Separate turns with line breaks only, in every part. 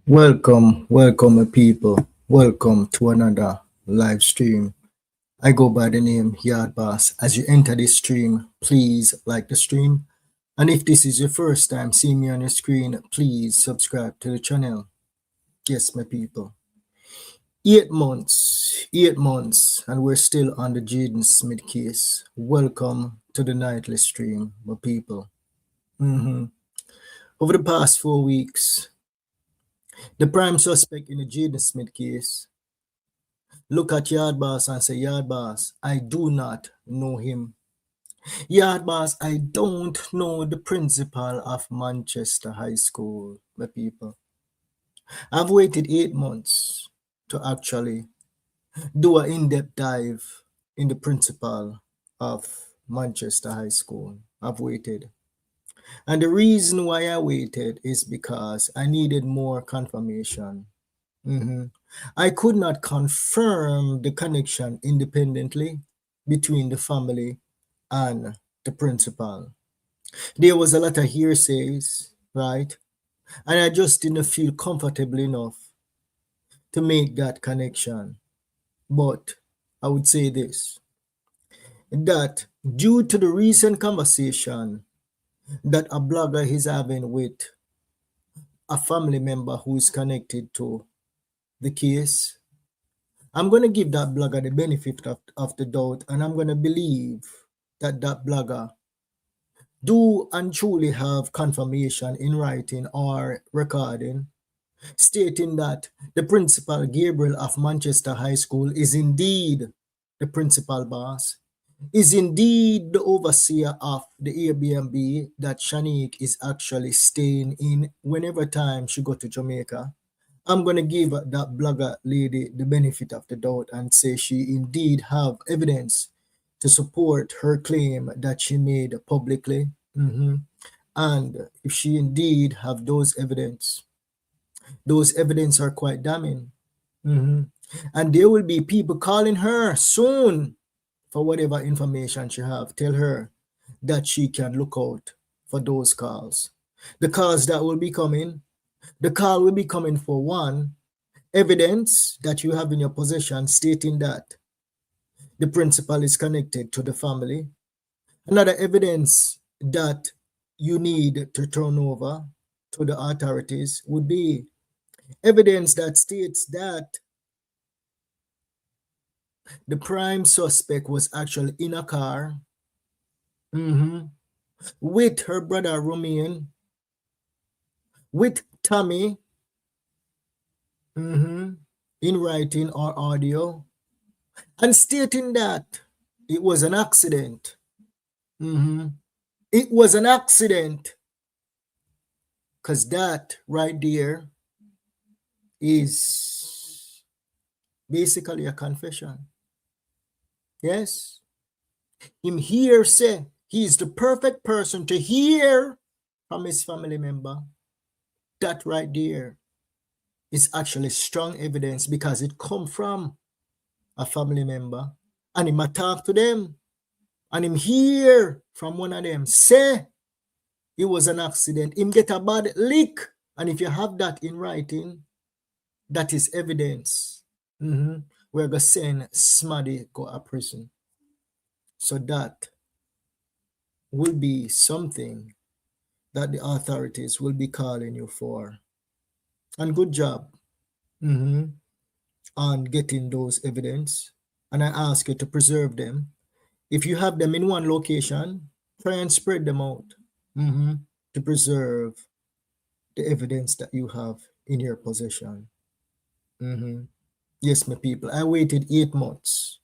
Welcome, my people. Welcome to another live stream. I go by the name Yard Boss. As you enter this stream, please like the stream. And if this is your first time seeing me on your screen, please subscribe to the channel. Yes, my people. 8 months, and we're still on the Jayden Smith case. Welcome to the nightly stream, my people. Over the past 4 weeks, the prime suspect in the Jayden Smith case look at Yard Boss and say, Yard Boss, I do not know him. Yard Boss, I don't know the principal of Manchester High School, my people. I've waited 8 months to actually do an in-depth dive in the principal of Manchester High School. I've waited. And the reason why I waited is because I needed more confirmation. I could not confirm the connection independently between the family and the principal. There was a lot of hearsays, right? And I just didn't feel comfortable enough to make that connection. But I would say this, that due to the recent conversation that a blogger is having with a family member who is connected to the case, I'm going to give that blogger the benefit of the doubt, and I'm going to believe that that blogger do and truly have confirmation in writing or recording stating that the principal Gabriel of Manchester High School is indeed the principal boss, is indeed the overseer of the Airbnb that Shanique is actually staying in whenever time she go to Jamaica. I'm going to give that blogger lady the benefit of the doubt and say she indeed have evidence to support her claim that she made publicly. And if she indeed have those evidence are quite damning. And there will be people calling her soon for whatever information she have. Tell her that she can look out for those calls. The calls that will be coming, the call will be coming for one, evidence that you have in your possession stating that the principal is connected to the family. Another evidence that you need to turn over to the authorities would be evidence that states that the prime suspect was actually in a car with her brother Romain, with Tommy, in writing or audio, and stating that it was an accident. It was an accident, because that right there is basically a confession. Yes. Him here say he is the perfect person to hear from his family member. That right there is actually strong evidence because it come from a family member, and him talk to them, and him hear from one of them say it was an accident. Him get a bad lick, and if you have that in writing, that is evidence. We're going to send Smaddy go to prison. So that will be something that the authorities will be calling you for. And good job on getting those evidence. And I ask you to preserve them. If you have them in one location, try and spread them out to preserve the evidence that you have in your possession. Yes, my people, I waited 8 months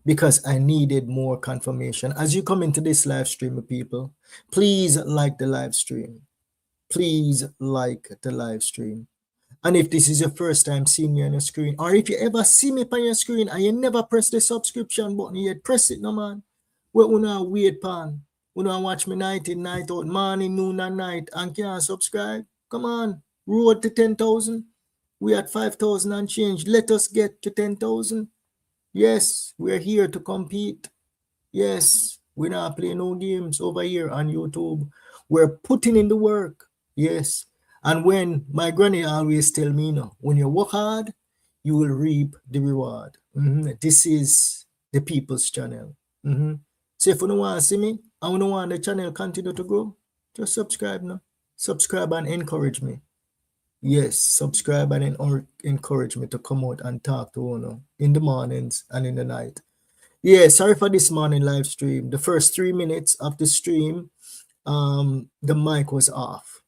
because I needed more confirmation. As you come into this live stream, my people, please like the live stream. Please like the live stream. And if this is your first time seeing me on your screen, or if you ever see me on your screen and you never press the subscription button yet, press it, no man. Well, una wait pan. Una watch me night in, night out, morning, noon, and night, and can't subscribe. Come on, road to 10,000. We at 5,000 and change. Let us get to 10,000. Yes, we're here to compete. Yes, we're not playing no games over here on YouTube. We're putting in the work. Yes, And when my granny always tell me, when you work hard, you will reap the reward. This is the People's Channel. So if you don't want to see me, and you don't want the channel continue to grow, just subscribe now. Subscribe and encourage me. Yes, subscribe and encourage me to come out and talk to you in the mornings and in the night. Yeah, sorry for this morning live stream. The first 3 minutes of the stream, the mic was off.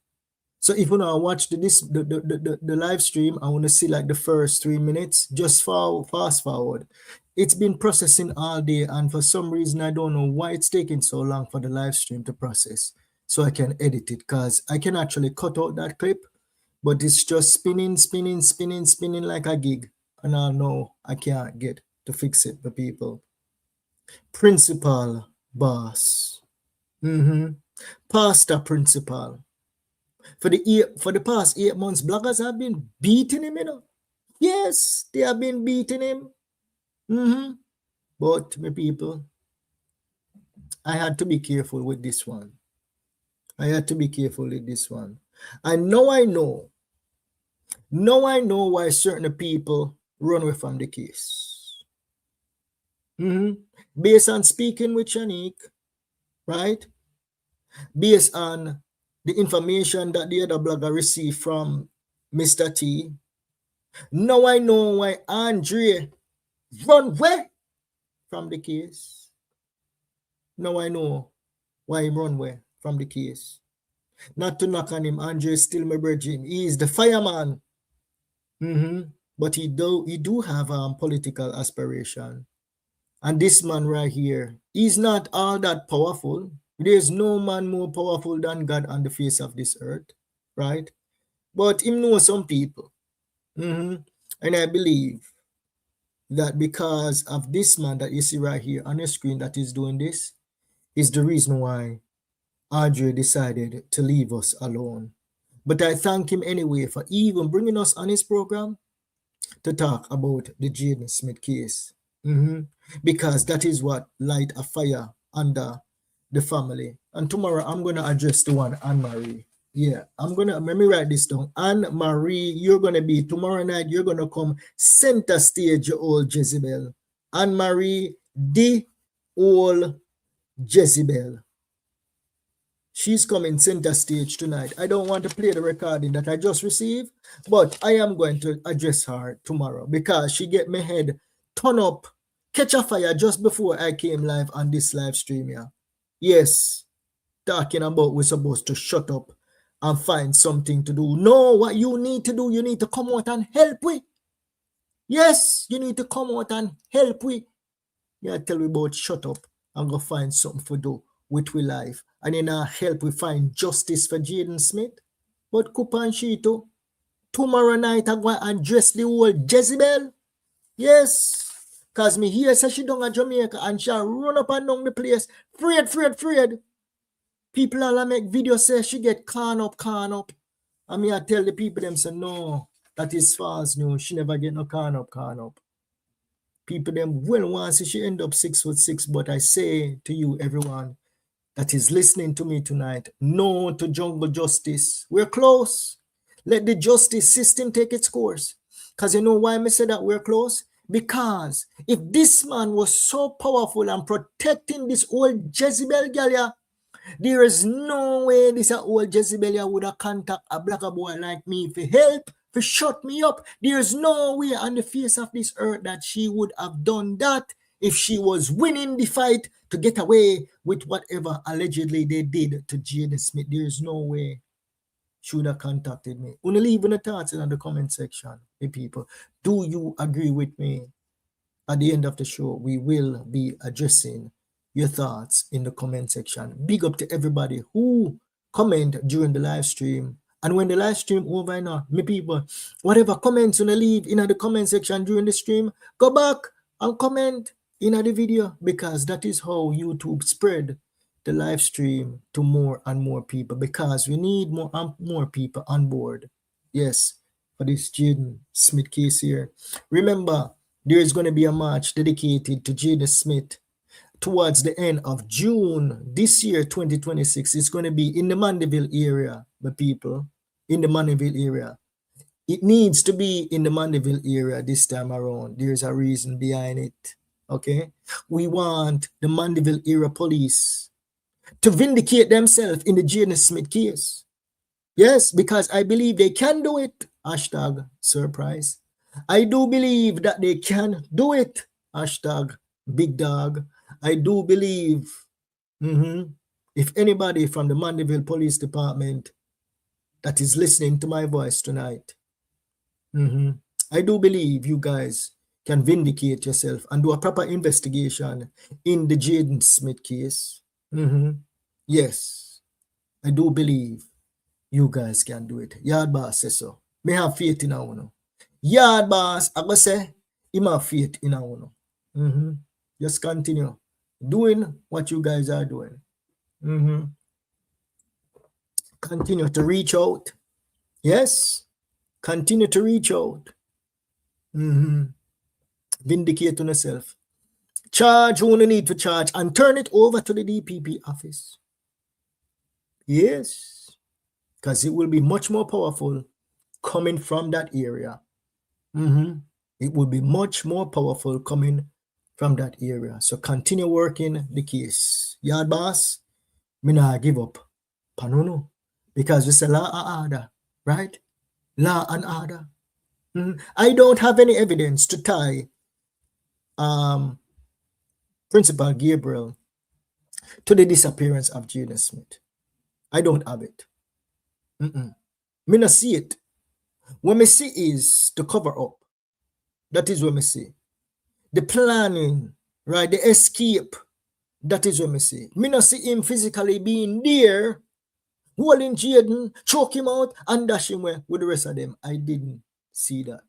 So if you want to watch the live stream, I want to see like the first 3 minutes, just fast forward. It's been processing all day, and for some reason, I don't know why it's taking so long for the live stream to process, so I can edit it, because I can actually cut out that clip, but it's just spinning like a gig, and I know I can't get to fix it for people. Principal boss. Pastor principal. For the past 8 months, bloggers have been beating him, Yes, they have been beating him. But, my people, I had to be careful with this one. I had to be careful with this one. And now I know why certain people run away from the case. Based on speaking with Shanique, right? Based on the information that the other blogger received from Mr. T. Now I know why Andre run away from the case. Now I know why he run away from the case. Not to knock on him, Andre is still my brother. He is the fireman. But he do have political aspiration. And this man right here, he's not all that powerful. There's no man more powerful than God on the face of this earth, right? But him know some people. And I believe that because of this man that you see right here on your screen that is doing this, is the reason why Audrey decided to leave us alone. But I thank him anyway for even bringing us on his program to talk about the Jayden Smith case. Because that is what light a fire under the family. And tomorrow I'm going to address the one Anne-Marie. Yeah, let me write this down. Anne-Marie, you're going to be, tomorrow night, you're going to come center stage, your old Jezebel. Anne-Marie, the old Jezebel. She's coming center stage tonight. I don't want to play the recording that I just received, but I am going to address her tomorrow because she get my head turn up, catch a fire just before I came live on this live stream here. Yes, talking about we're supposed to shut up and find something to do. No, what you need to do, you need to come out and help we. Yes, you need to come out and help we. Yeah, tell me about shut up and go find something to do with we life. And then help we find justice for Jayden Smith. But Kupan Shito, tomorrow night I'm going to address the old Jezebel. Yes, because me here say she down at Jamaica and she run up and down the place. Afraid. People all make videos say she get can up. And me I tell the people them say no, that is false news. She never get no can up. People them well want to see she end up 6'6", but I say to you everyone that is listening to me tonight, no to jungle justice. We're close. Let the justice system take its course. Because you know why I say that we're close? Because if this man was so powerful and protecting this old Jezebel girl, there is no way this old Jezebel would have contacted a black boy like me for help, for shut me up. There is no way on the face of this earth that she would have done that if she was winning the fight to get away with whatever allegedly they did to Jayden Smith. There is no way she would have contacted me. Only leave in the thoughts in the comment section, hey people. Do you agree with me? At the end of the show, we will be addressing your thoughts in the comment section. Big up to everybody who comment during the live stream. And when the live stream over now, me people, whatever comments you leave in the comment section during the stream, go back and comment in the video, because that is how YouTube spread the live stream to more and more people, because we need more and more people on board. Yes, for this Jayden Smith case here. Remember, there is going to be a march dedicated to Jayden Smith towards the end of June this year, 2026. It's going to be in the Mandeville area, the people. in the Mandeville area. It needs to be in the Mandeville area this time around. There's a reason behind it. Okay? We want the Mandeville area police to vindicate themselves in the Jayden Smith case. Yes, because I believe they can do it. Hashtag surprise. I do believe that they can do it. Hashtag big dog. I do believe if anybody from the Mandeville Police Department that is listening to my voice tonight, I do believe you guys can vindicate yourself and do a proper investigation in the Jayden Smith case. Yes, I do believe you guys can do it. Yard boss says so. Me have faith in you. Yard boss, I go say, him have faith in you. Just continue doing what you guys are doing. Continue to reach out. Yes, continue to reach out. Vindicate on yourself. Charge who you need to charge and turn it over to the DPP office. Yes, because it will be much more powerful coming from that area. It will be much more powerful coming from that area. So continue working the case. Yard boss, me nah give up. Panono. Because it's a law and order, right? Law and order. I don't have any evidence to tie Principal Gabriel to the disappearance of Jayden Smith. I don't have it. Me not see it. What me see is to cover up. That is what me see. The planning, right? The escape. That is what me see. Me not see him physically being there, holding Jayden, choke him out, and dash him away with the rest of them. I didn't see that.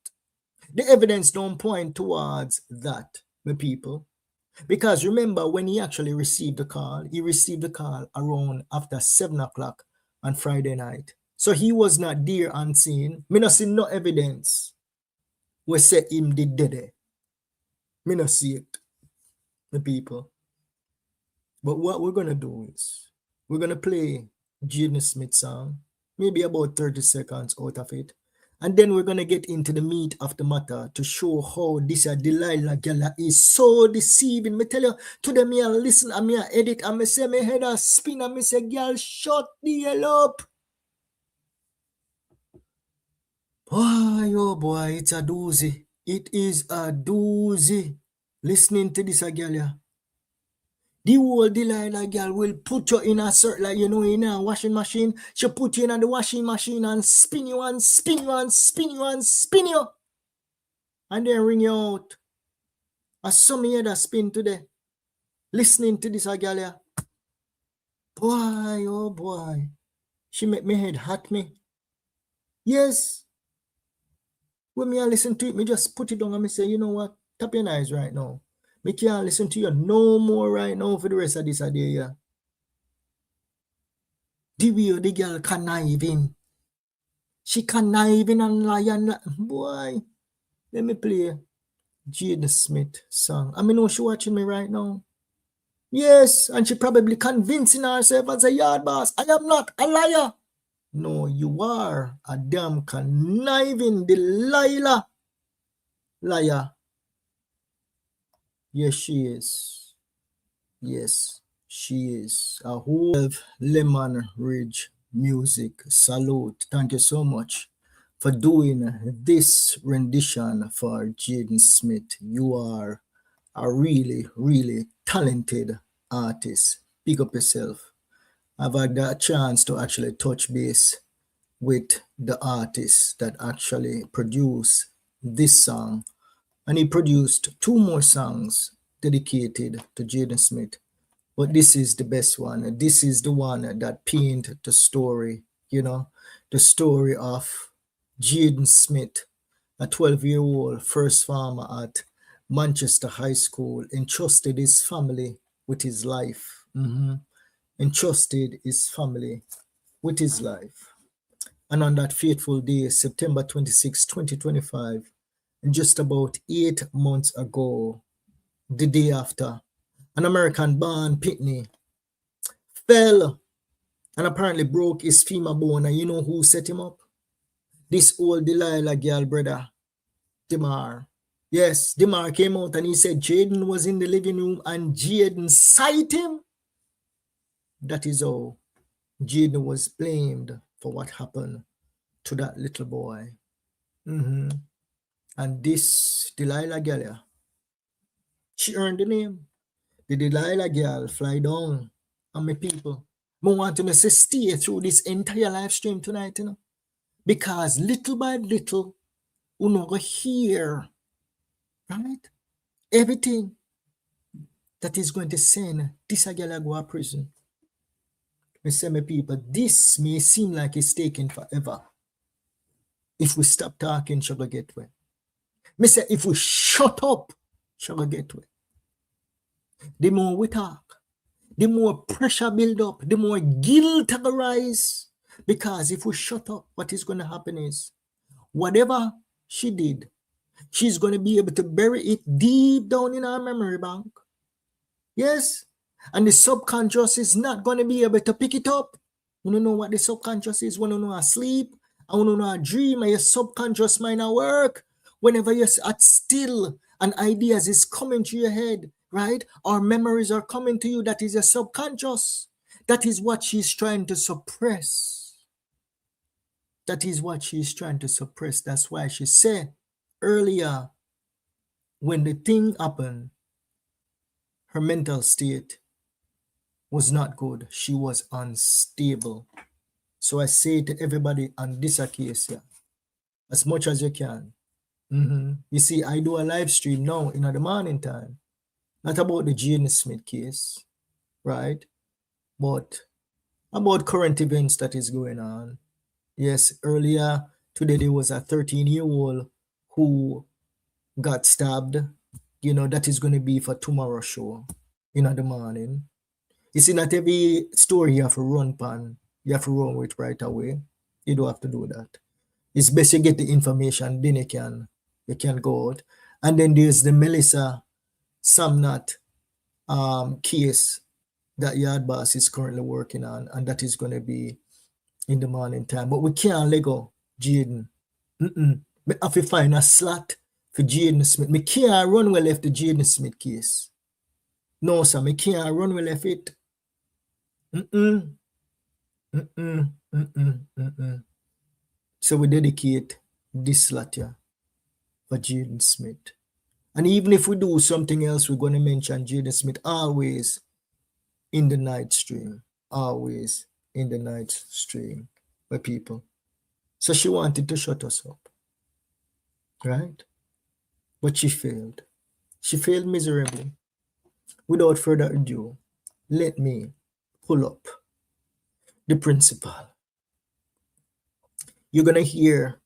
The evidence don't point towards that, my people. Because remember, when he actually received the call, he received the call around after 7 o'clock on Friday night. So he was not there unseen. Me not see no evidence we say him did dead. Me not see it, the people. But what we're going to do is, we're going to play Jayden Smith song, maybe about 30 seconds out of it. And then we're going to get into the meat of the matter to show how this Delilah Gala is so deceiving. Me tell you, to them me listen and me edit and me say me head a spin and me say, girl, shut the hell up. Boy, oh boy, it's a doozy. It is a doozy. Listening to this girl. The whole Delilah girl will put you in a certain, like, you know, in a washing machine. She'll put you in the washing machine and spin you and spin you and spin you and spin you. And then ring you out. I saw me head a spin today. Listening to this girl. Boy, oh boy. She make me head hot me. Yes. When me listen to it, me just put it down and me say, you know what? Tap your eyes right now. Me can't listen to you no more right now for the rest of this day. Yeah. The way the girl conniving. She conniving and lying. Boy, let me play Jayden Smith song. I mean, know she watching me right now. Yes, and she probably convincing herself as a yard boss. I am not a liar. No, you are a damn conniving Delilah liar. Yes, she is. Yes, she is. A whole Lemon Ridge Music. Salute. Thank you so much for doing this rendition for Jayden Smith. You are a really, really talented artist. Pick up yourself. I've had a chance to actually touch base with the artist that actually produced this song. And he produced 2 more songs dedicated to Jayden Smith. But this is the best one. This is the one that painted the story, you know, the story of Jayden Smith, a 12-year-old first farmer at Manchester High School, entrusted his family with his life. Entrusted his family with his life. And on that fateful day, September 26, 2025, just about 8 months ago, the day after, an American-born Pitney fell and apparently broke his femur bone. And you know who set him up? This old Delilah girl, brother, Demar. Yes, Demar came out and he said Jayden was in the living room and Jayden sight him. That is how Jayden was blamed for what happened to that little boy. And this Delilah girl, she earned the name. The Delilah girl fly down on my people. I want to stay through this entire live stream tonight, you know, because little by little, you know, go hear, right? Everything that is going to send this girl go to prison. I say, my people, this may seem like it's taking forever. If we stop talking, shall we get way? Me say, if we shut up, shall we get way? The more we talk, the more pressure build up, the more guilt arise. Because if we shut up, what is going to happen is, whatever she did, she's going to be able to bury it deep down in our memory bank. Yes. And the subconscious is not going to be able to pick it up. You don't know what the subconscious is. When you know asleep, I want to know a dream, and your subconscious mind at work. Whenever you're at still and ideas is coming to your head, right? Or memories are coming to you, that is your subconscious. That is what she's trying to suppress. That is what she's trying to suppress. That's why she said earlier, when the thing happened, her mental state was not good. She was unstable. So I say to everybody on this case, yeah, as much as you can. You see, I do a live stream now in the morning time, not about the Jayden Smith case, right? But about current events that is going on. Yes, earlier today there was a 13-year-old who got stabbed. You know, that is going to be for tomorrow's show in the morning. You see, not every story you have to run pan, you have to run with right away. You don't have to do that. It's best you get the information, then you can go out. And then there's the Melissa Samnat case that Yard Boss is currently working on, and that is going to be in the morning time. But we can't let go Jayden. I have to find a slot for Jayden Smith. Me can't run well left the Jayden Smith case. No, sir, me can't run well left it. So we dedicate this slot here for Jayden Smith. And even if we do something else, we're going to mention Jayden Smith always in the night stream. Always in the night stream by people. So she wanted to shut us up. Right? But she failed. She failed miserably. Without further ado, let me pull up the principal. You're going to hear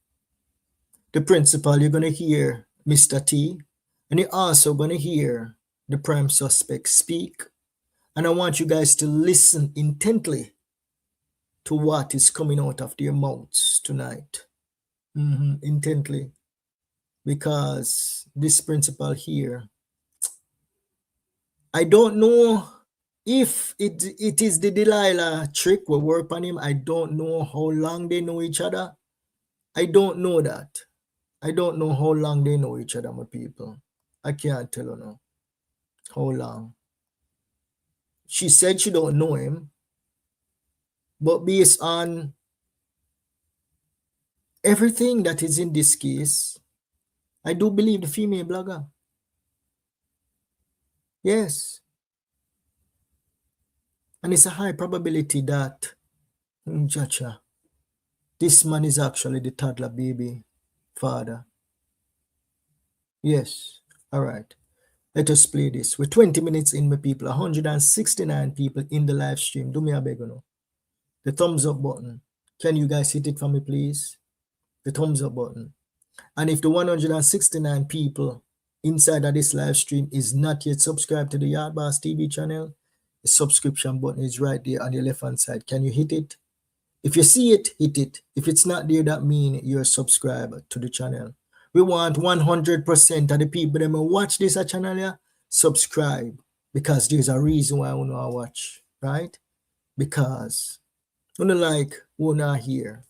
the principal, you're going to hear Mr. T, and you're also going to hear the prime suspect speak. And I want you guys to listen intently to what is coming out of their mouths tonight. Intently. Because this principal here, I don't know if it is the Delilah trick will work on him. I don't know how long they know each other. I don't know that. I don't know how long they know each other, my people. I can't tell you now how long. She said she don't know him, but based on everything that is in this case, I do believe the female blogger. Yes. And it's a high probability that this man is actually the toddler baby father. Yes. All right. Let us play this. We're 20 minutes in, my people. 169 people in the live stream. Do me a beg, no. The thumbs up button. Can you guys hit it for me, please? The thumbs up button. And if the 169 people inside of this live stream is not yet subscribed to the Yard Boss TV channel, the subscription button is right there on your left hand side. Can you hit it? If you see it, hit it. If it's not there, that means you're subscribed to the channel. We want 100% of the people that watch this channel here, subscribe. Because there's a reason why I want to watch, right? Because, we're not here,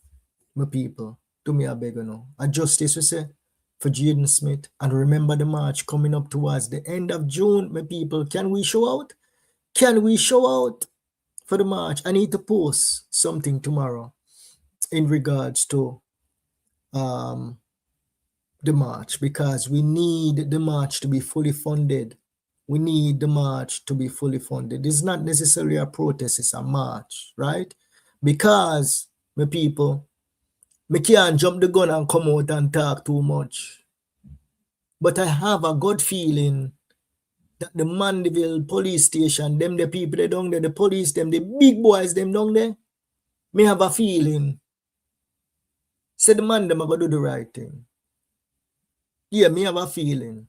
my people. Do me a beg, you know. A justice, we say, for Jayden Smith. And remember the march coming up towards the end of June, my people. Can we show out? Can we show out for the march? I need to post something tomorrow in regards to the march, because we need the march to be fully funded. We need the march to be fully funded. It's not necessarily a protest, it's a march, right? Because, my people, me can't jump the gun and come out and talk too much. But I have a good feeling that the Mandeville police station, them the people they down there, the police, them the big boys, them down there, me have a feeling. Say the man them are gonna do the right thing. Yeah, me have a feeling.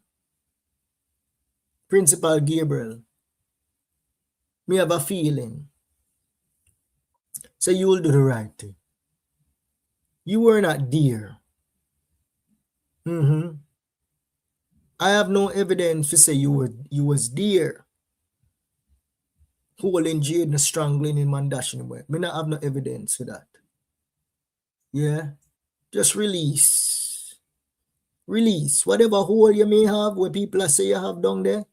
Principal Gabriel, me have a feeling. So you will do the right thing. You were not there. I have no evidence to say you was there. Holding Jayden, strangling him and dashing him away. Me not have no evidence for that. Yeah? Just release. Release. Whatever hole you may have, where people are say you have down there,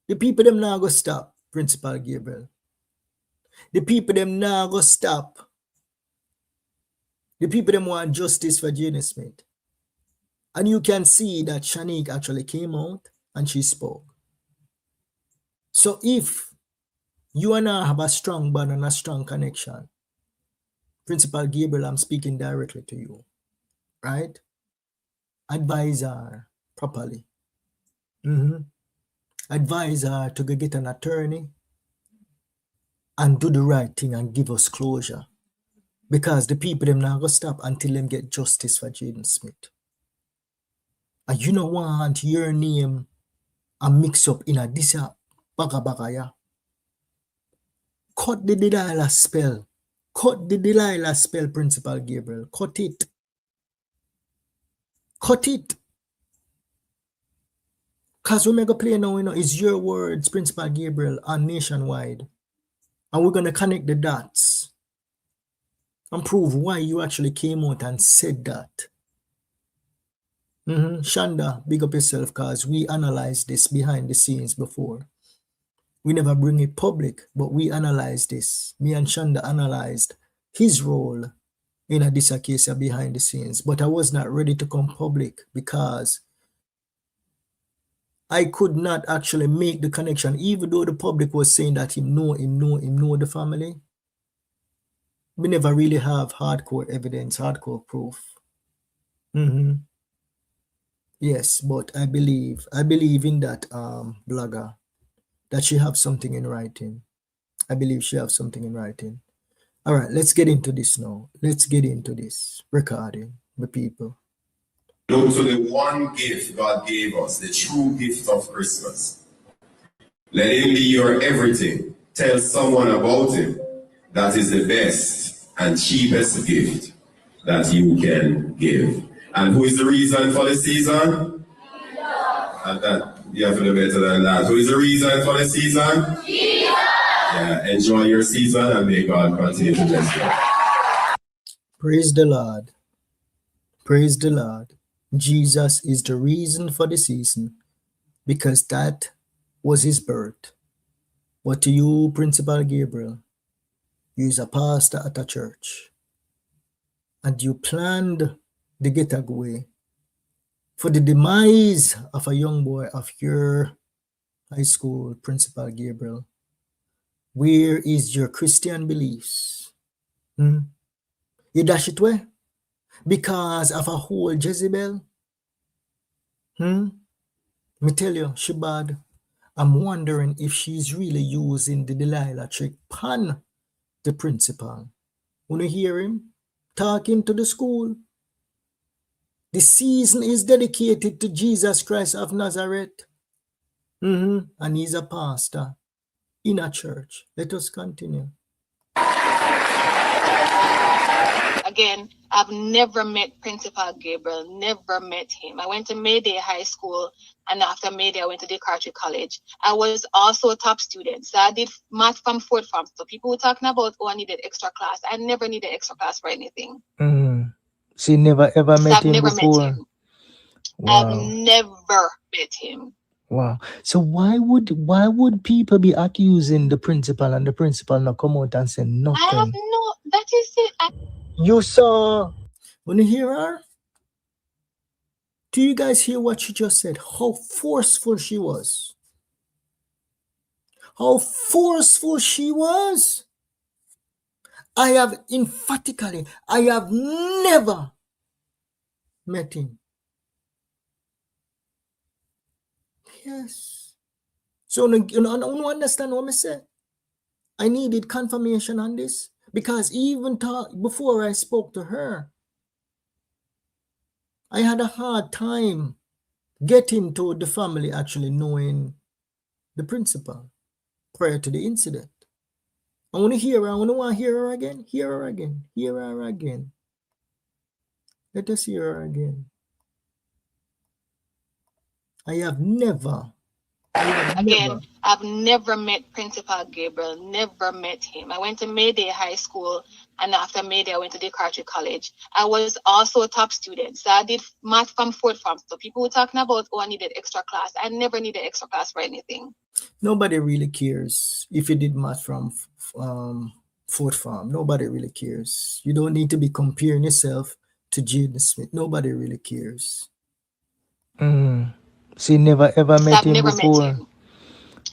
the people them now go stop, Principal Gabriel. The people them now go stop. The people them want justice for Jayden Smith. And you can see that Shanique actually came out and she spoke. So if you and I have a strong bond and a strong connection, Principal Gabriel, I'm speaking directly to you, right? Advise her properly. Advise her to go get an attorney and do the right thing and give us closure. Because the people them not gonna stop until them get justice for Jayden Smith. And you don't want your name and mix up in a this baga, yeah. Cut the Delilah spell. Cut the Delilah spell, Principal Gabriel. Cut it. Cut it. Because we're going to play now, it's your words, Principal Gabriel, on Nationwide. And we're going to connect the dots and prove why you actually came out and said that. Shanda, big up yourself, because we analyzed this behind the scenes before. We never bring it public, but we analyzed this. Me and Shanda analyzed his role in this case behind the scenes. But I was not ready to come public because I could not actually make the connection, even though the public was saying that him know the family. We never really have hardcore evidence, hardcore proof. Yes, but I believe in that blogger, that she have something in writing. I believe she have something in writing. All right, let's get into this now. Let's get into this recording, the people.
Look to the one gift God gave us, the true gift of Christmas. Let him be your everything. Tell someone about him. That is the best and cheapest gift that you can give. And who is the reason for the season? And that you have to do better than that. Who is the reason for the season? Jesus! Yeah, enjoy your season and may God continue to bless you.
Praise the Lord. Praise the Lord. Jesus is the reason for the season, because that was his birth. But to you, Principal Gabriel, you is a pastor at a church, and you planned the getaway for the demise of a young boy of your high school, Principal Gabriel. Where is your Christian beliefs? You dash it away because of a whole Jezebel? Me tell you, she bad. I'm wondering if she's really using the Delilah trick pan the principal. When you hear him talking to the school, the season is dedicated to Jesus Christ of Nazareth. And he's a pastor in a church. Let us continue.
Again, I've never met Principal Gabriel, never met him. I went to Mayday High School, and after Mayday, I went to DeCartry College. I was also a top student, so I did math from fourth form. So people were talking about, oh, I needed extra class. I never needed extra class for anything.
She never ever met
I've
him
never met
before.
him. I've
Wow.
never met him.
Wow. So why would people be accusing the principal and the principal not come out and say
I have
nothing?
no. That is it.
You saw when you hear her? Do you guys hear what she just said? How forceful she was. How forceful she was. I have never met him. Yes. So you understand what I say? I needed confirmation on this because even before I spoke to her, I had a hard time getting to the family actually knowing the principal prior to the incident. I want to hear her. I want to hear her again. Hear her again. Hear her again. Let us hear her again. I have never.
Again, I've never met Principal Gabriel, never met him. I went to Mayday High School, and after Mayday, I went to DeCartry College. I was also a top student, so I did math from fourth form. So people were talking about, oh, I needed extra class. I never needed extra class for anything.
Nobody really cares if you did math from fourth form. Nobody really cares. You don't need to be comparing yourself to Jayden Smith. Nobody really cares. She never ever met
I've
him
never
before.
met him.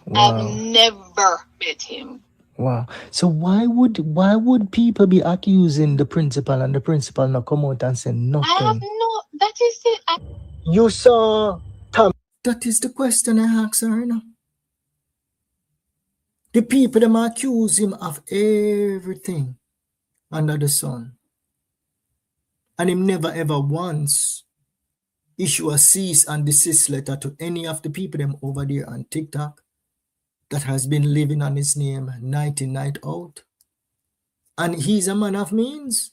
Wow.
I've never met him.
Wow. So why would people be accusing the principal and the principal not come out and say nothing?
I have no. That is it.
You saw Tom. That is the question I asked her now. The people them accuse him of everything under the sun. And him never ever once issue a cease and desist letter to any of the people them over there on TikTok that has been living on his name night in, night out. And he's a man of means.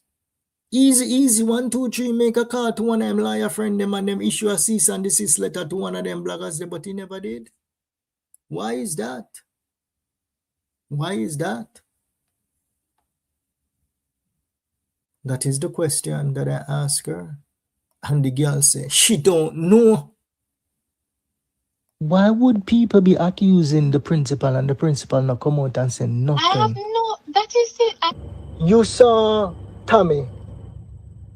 Easy, 1, 2, 3, make a call to one of them lawyer friend them and them issue a cease and desist letter to one of them bloggers there, but he never did. Why is that? Why is that? That is the question that I ask her. And the girl say, she don't know. Why would people be accusing the principal and the principal not come out and say nothing?
I have no. That is it.
You saw Tommy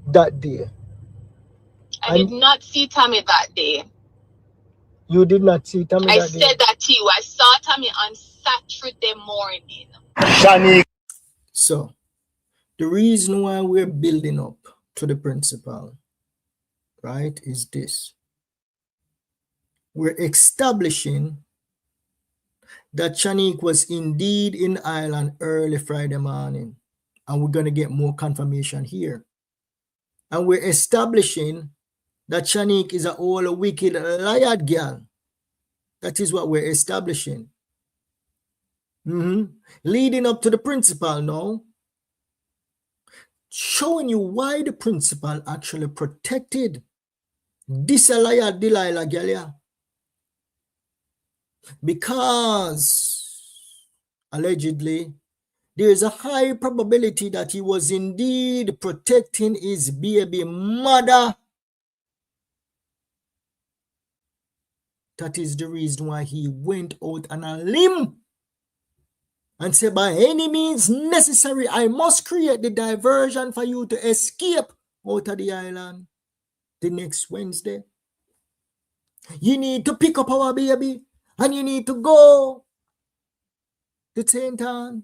that day.
I did not see Tommy that day.
You did not see Tommy that day?
I said that to you. I saw Tommy on Saturday morning.
Shani. So, the reason why we're building up to the principal, right, is this. We're establishing that Shanique was indeed in Ireland early Friday morning. And we're going to get more confirmation here. And we're establishing that Shanique is a old wicked liar girl. That is what we're establishing. Leading up to the principal now, showing you why the principal actually protected this liar Delilah girl. Because allegedly there is a high probability that he was indeed protecting his baby mother. That is the reason why he went out on a limb and said, by any means necessary, I must create the diversion for you to escape out of the island the next Wednesday. You need to pick up our baby and you need to go to St. Anne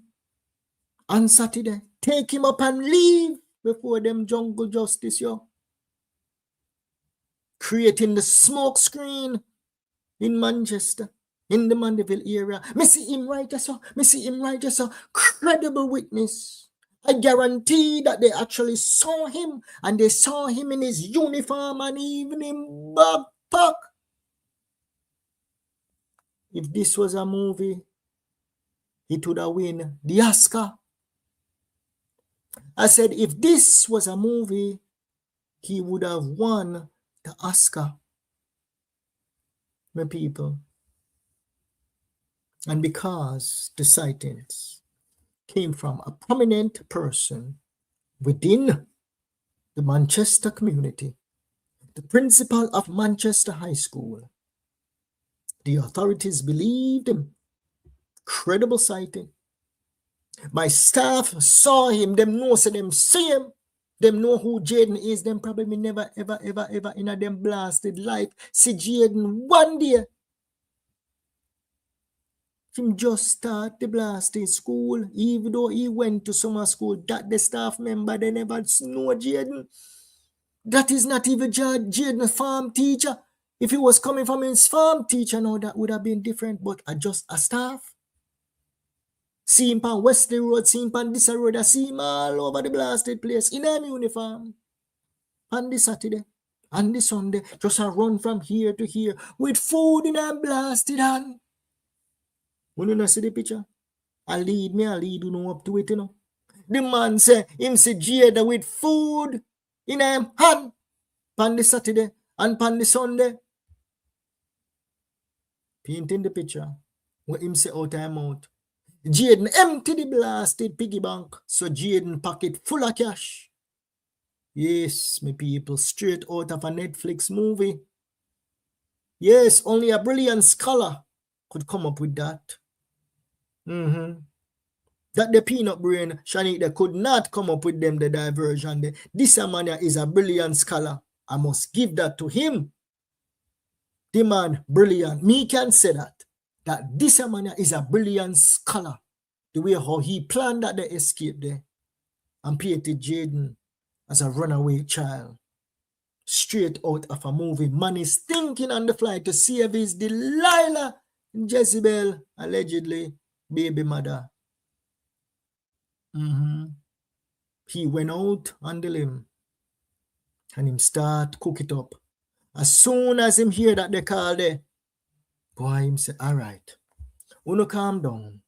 on Saturday. Take him up and leave before them jungle justice, yo. Creating the smoke screen in Manchester, in the Mandeville area. Me see him right just so. Credible witness. I guarantee that they actually saw him and they saw him in his uniform and even in backpack. If this was a movie, it would have won the Oscar. I said, if this was a movie, he would have won the Oscar. My people. And because the sightings came from a prominent person within the Manchester community, the principal of Manchester High School, the authorities believed him. Credible sighting. My staff saw him. Them know, so them see him. Them know who Jayden is. Them probably never, ever, ever, ever in a them blasted life see Jayden one day. Him just start the blasted school, even though he went to summer school. That the staff member, they never know Jayden. That is not even Jayden farm teacher. If he was coming from his farm teacher, no, that would have been different. But just a staff. See him on Wesley Road, see him on this road, I see him all over the blasted place in a uniform. On the Saturday, on the Sunday, just a run from here to here with food in a blasted hand. When you not see the picture, I lead you know up to it, you know. The man say, him see Jada with food in a hand on the Saturday and on the Sunday. Painting the picture, where him say out time out. Jayden empty the blasted piggy bank, so Jayden pocket full of cash. Yes, my people, straight out of a Netflix movie. Yes, only a brilliant scholar could come up with that. That the peanut brain, Shanique, they could not come up with them, the diversion. This man is a brilliant scholar. I must give that to him. The man, brilliant. Me can say that this man is a brilliant scholar. The way how he planned that they escape there and painted Jayden as a runaway child. Straight out of a movie. Man is thinking on the fly to save his Delilah Jezebel, allegedly, baby mother. He went out on the limb and him start cook it up. As soon as him hear that they call there, boy, him say, all right, uno calm down.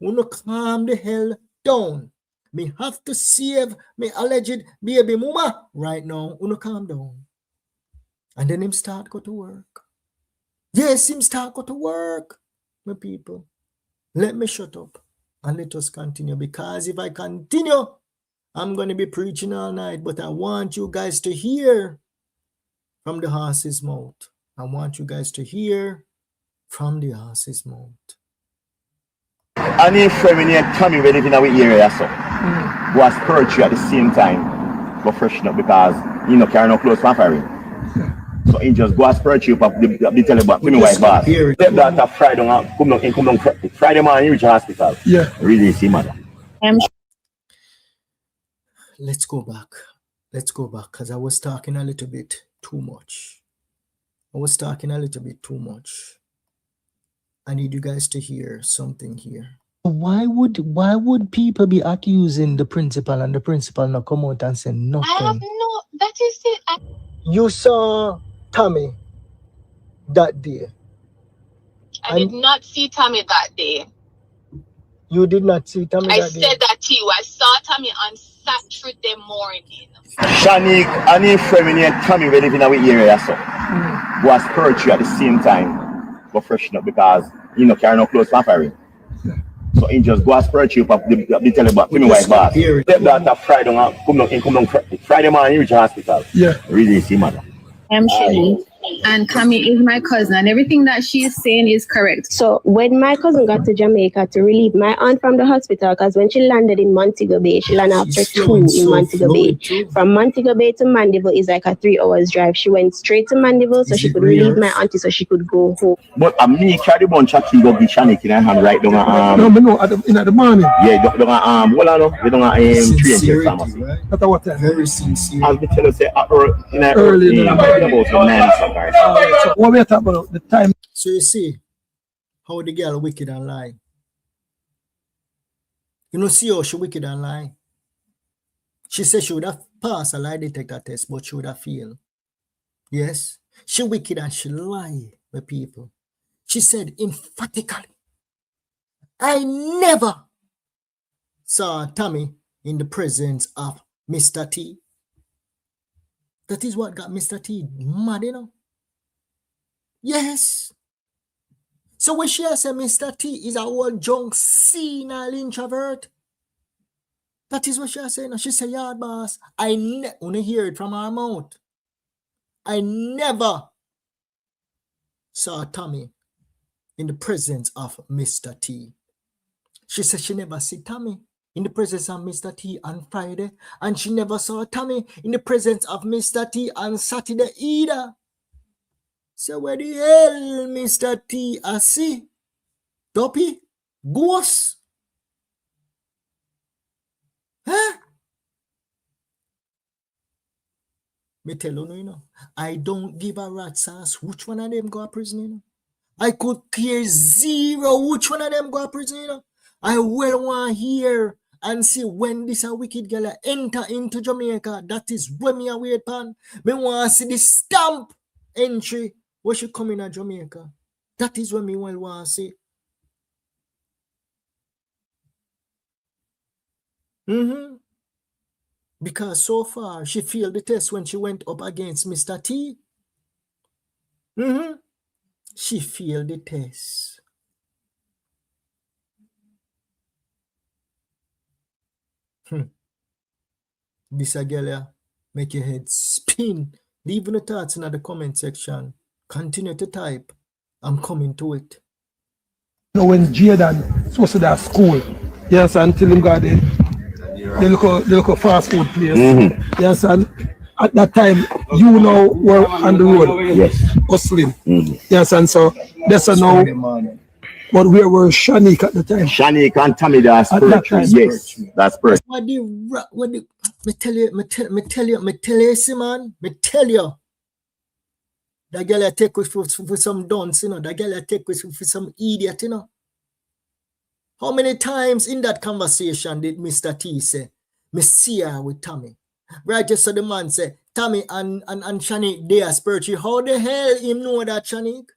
Uno calm the hell down. Me have to save me alleged baby mama right now. Uno calm down. And then him start go to work. Yes, him start go to work. My people, let me shut up and let us continue, because if I continue, I'm going to be preaching all night, but I want you guys to hear from the horse's mouth. I want you guys to hear from the horse's mouth.
And if when you Tommy we live in our area, so was poetry at the same time, go freshen up because you know carry no clothes for foreign. So he just go as poetry up the tell about to me wife boss. Step that up Friday come down Friday morning you reach the hospital. Yeah. Really see mother.
Let's go back. Let's go back because I was talking a little bit too much. I need you guys to hear something here. Why would people be accusing the principal and the principal not come out and say nothing?
I have no, that is it.
You saw Tommy that day.
I did not see Tommy that day.
You did not see Tommy that day?
I said that to you. I saw Tommy on Saturday morning.
Shanique and if when you Tommy we live in our area, so was poetry at the same time, go freshen up because you know carry no clothes for foreign. So he just go as poetry up the tell about to me wife boss. Step that up Friday come down Friday morning you reach the hospital. Yeah. Really see mother.
I'm Shelly, and Cami is my cousin, and everything that she is saying is correct.
So when my cousin got to Jamaica to relieve my aunt from the hospital, because when she landed in Montego Bay, she landed after 2 in Montego Bay. From Montego Bay to Mandeville is like a 3 hours drive. She went straight to Mandeville so she could relieve my auntie so she could go home.
But me carry the bunch of key go give Shanique in her hand right down
No, but no, in the morning.
Yeah, down well I know, we don't train pharmacy.
At what time?
Very sincere.
As we tell us say
early
about 9 o'clock.
So what we are talking about the time.
So you see how the girl wicked and lie. You know, see how she wicked and lie. She said she would have passed a lie detector test, but she would have failed. Yes, she wicked and she lie, the people. She said emphatically, I never saw Tommy in the presence of Mr. T. That is what got Mr. T mad, you know. Yes. So when she said Mr. T is a old junk senile introvert, That is what she was saying. She said, yard boss, I only hear it from her mouth. I never saw Tommy in the presence of Mr. T. She said she never see Tommy in the presence of Mr. T on Friday, and she never saw Tommy in the presence of Mr. T on Saturday either. So where the hell Mr. T I see? Dopey? Ghost? Huh? Me tell you know, I don't give a rat's ass which one of them go to prison, you know. I could care zero which one of them go to prison, you know. I well want to hear and see when this a wicked girl enter into Jamaica. That is when me a wait pan. Me want to see the stamp entry when she come in Jamaica. That is when me well want to see. Because so far she failed the test when she went up against Mr. T. She failed the test. This a girl make your head spin. Leave the thoughts in the comment section. Continue to type. I'm coming to it.
You know, when Jayden supposed to that school, yes, until him got the local fast food place. Yes, and at that time, you know, were on the road.
Yes.
Hustling. Yes, and so that's a now. But where were Shanique at the time?
Shanique and Tommy, that's perfect. Yes, that's perfect.
Me tell you, see, man. Me tell you. That girl I take with for some dunce, you know. That girl I take with for some idiot, you know. How many times in that conversation did Mr. T say, me see her with Tommy? Right, just so the man say, Tommy and Shanique, they are spiritual. How the hell him know that, Shanique?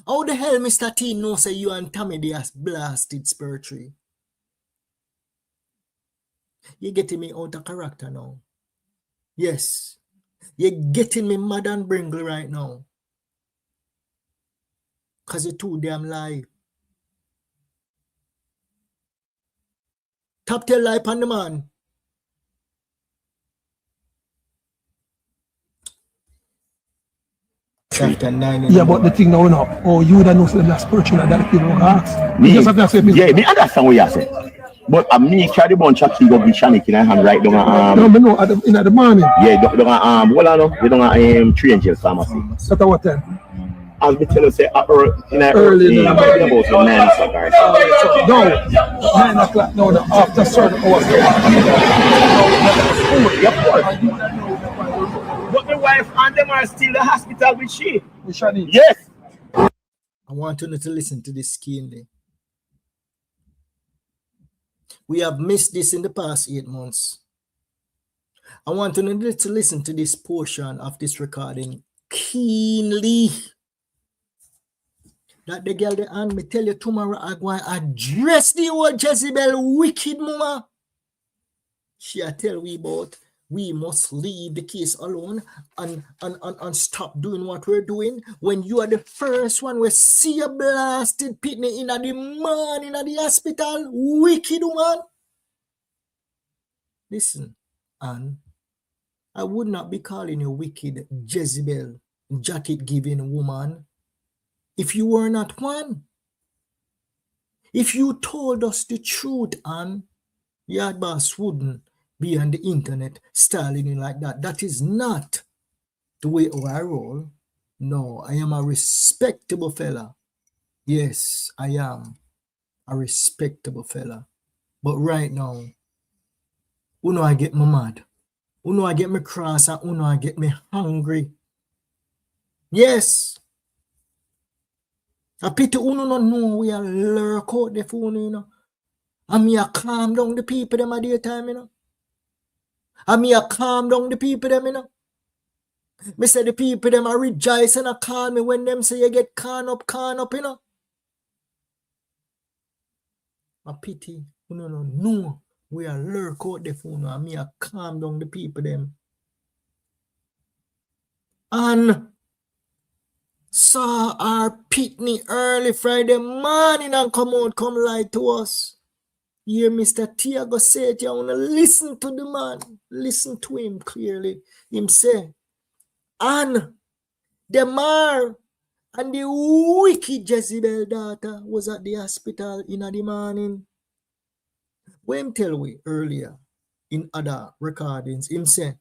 How the hell Mr. T know say you and Tommy they are blasted spiritual? You're getting me out of character now. Yes. You're getting me mad and bringle right now. Because you're too damn lie. Top tail lie on the man. After 9
yeah, but the thing now, you don't know so that's spiritual and that people ask.
Me, just have to say, yeah, me understand what you say. But me carry the bunch of key go with Shanique in hand right down
no, me know in the morning.
Yeah, down well I know, you don't 3 Angels Pharmacy.
So at what time?
As we tell you say
early
about 9 o'clock or so.
No, 9 o'clock, no, after certain hours.
But my wife and them are still in the hospital with she.
With Shanique?
Yes.
I want you to listen to this keenly. We have missed this in the past 8 months. I want you to listen to this portion of this recording keenly. That the girl and me tell you tomorrow I'm going to address the old Jezebel wicked mama. She tell we about we must leave the case alone and stop doing what we're doing. When you are the first one we see a blasted pitney in the morning at the hospital, wicked woman. Listen, Anne, I would not be calling you wicked Jezebel, jacket-giving woman, if you were not one. If you told us the truth, Anne, Yard Boss wouldn't be on the internet styling you like that. That is not the way I roll. No, I am a respectable fella. Yes, I am a respectable fella. But right now, I get me mad. I get me cross and I get me hungry. Yes. I pity no know we are lurk out the phone, you know. And me a calm down the people them at daytime, you know. And me a calm down the people them, you know. Me say the people them are rejoice and a call me when them say you get can up, you know. I pity no we are lurk out the phone and me a calm down the people them. And saw our pitney early Friday morning and come lie to us. Here, Mr. T, I go say it, you wanna listen to the man. Listen to him clearly. Him say, and Demar and the wicked Jezebel daughter was at the hospital in the morning. When tell we earlier in other recordings, him say,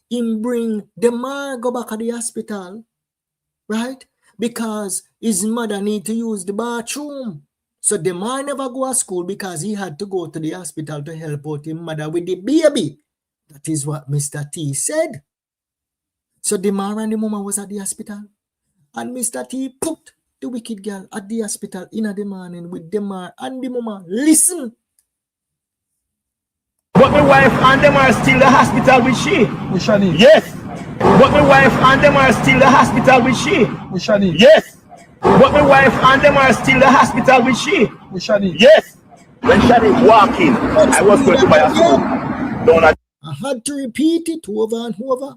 him bring Demar go back at the hospital, right? Because his mother need to use the bathroom. So Demar never go to school because he had to go to the hospital to help out his mother with the baby. That is what Mr. T said. So Demar and the mama was at the hospital. And Mr. T put the wicked girl at the hospital in the morning with Demar and the mama. Listen.
But my wife and them are still in the hospital with she.
With Shani.
Yes. But my wife and them are still in the hospital with she.
With Shani.
Yes. But my wife and them are still in the hospital with she.
With Shani.
Yes. When Shani walked in, I was going to buy a food.
I had to repeat it over and over.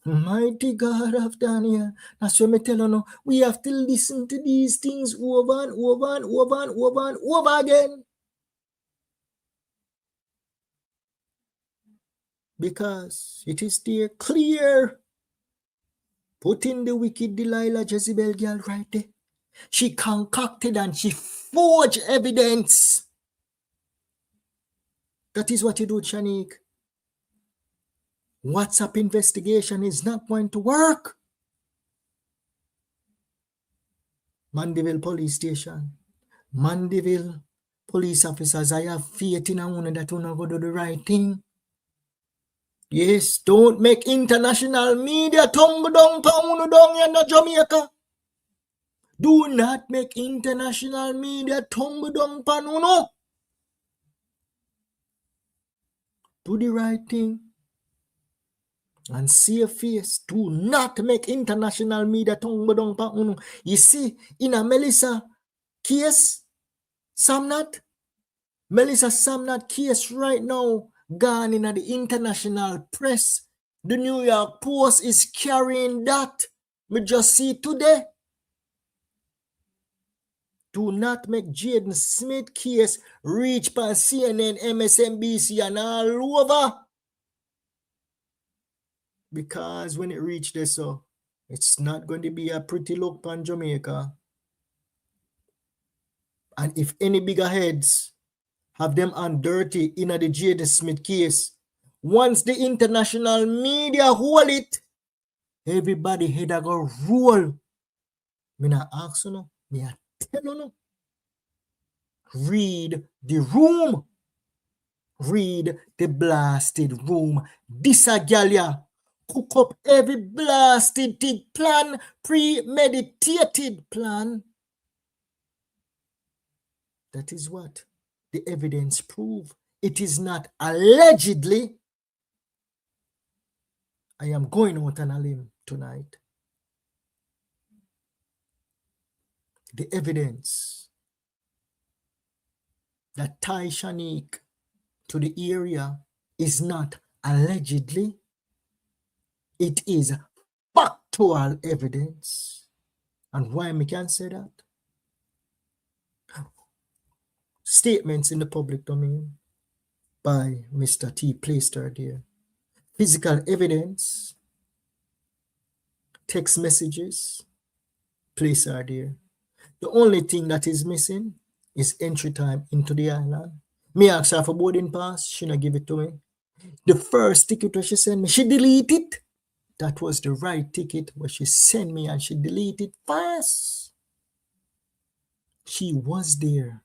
Mighty God of Daniel. That's what I tell you now. We have to listen to these things over and over and over and over and over again. Because it is there clear. Put in the wicked Delilah Jezebel girl right there. She concocted and she forged evidence. That is what you do, Shanique. WhatsApp investigation is not going to work. Mandeville Police Station. Mandeville police officers, I have faith in a woman that will not go do the right thing. Yes, don't make international media tumble down in Jamaica. Do not make international media tumble down panuno. Do the right thing and see your face. Do not make international media tumble down panuno. You see, in a Melissa case, Melissa Samnat case right now gone in the international press. The New York Post is carrying that. We just see today. Do not make Jayden Smith case reach by CNN, MSNBC, and all over. Because when it reaches there, so it's not going to be a pretty look on Jamaica. And if any bigger heads have them on dirty in the Jayden Smith case, once the international media hold it, everybody head a go roll. Me not ask you no, me a tell you no. Read the room. Read the blasted room. This a gallia cook up every blasted plan, premeditated plan. That is what the evidence prove. It is not allegedly. I am going out on a limb tonight. The evidence that tie Shanique to the area is not allegedly. It is factual evidence. And why me can say that? Statements in the public domain by Mr. T placed her there. Physical evidence, text messages, place her there. The only thing that is missing is entry time into the island. Me ask her for boarding pass, she not give it to me. The first ticket that she sent me, she deleted it. That was the right ticket where she sent me and she deleted fast. She was there.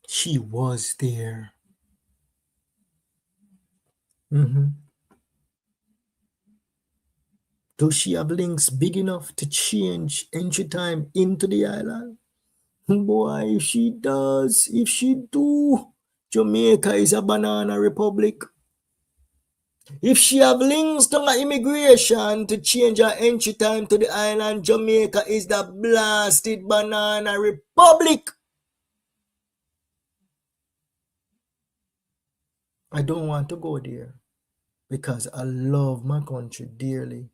She was there. Does she have links big enough to change entry time into the island? Boy, if she does, if she do, Jamaica is a banana republic. If she have links to my immigration to change her entry time to the island, Jamaica is the blasted banana republic. I don't want to go there because I love my country dearly.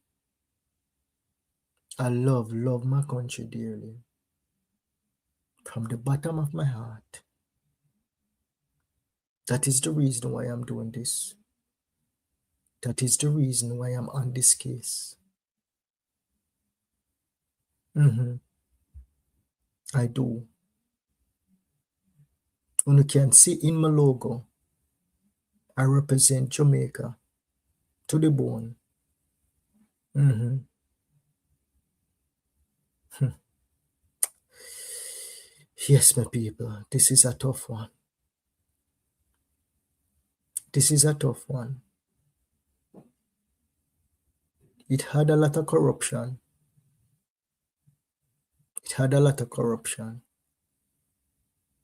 I love my country dearly. From the bottom of my heart. That is the reason why I'm doing this. That is the reason why I'm on this case. I do. And you can see in my logo, I represent Jamaica to the bone. Yes, my people, this is a tough one. This is a tough one. It had a lot of corruption. It had a lot of corruption.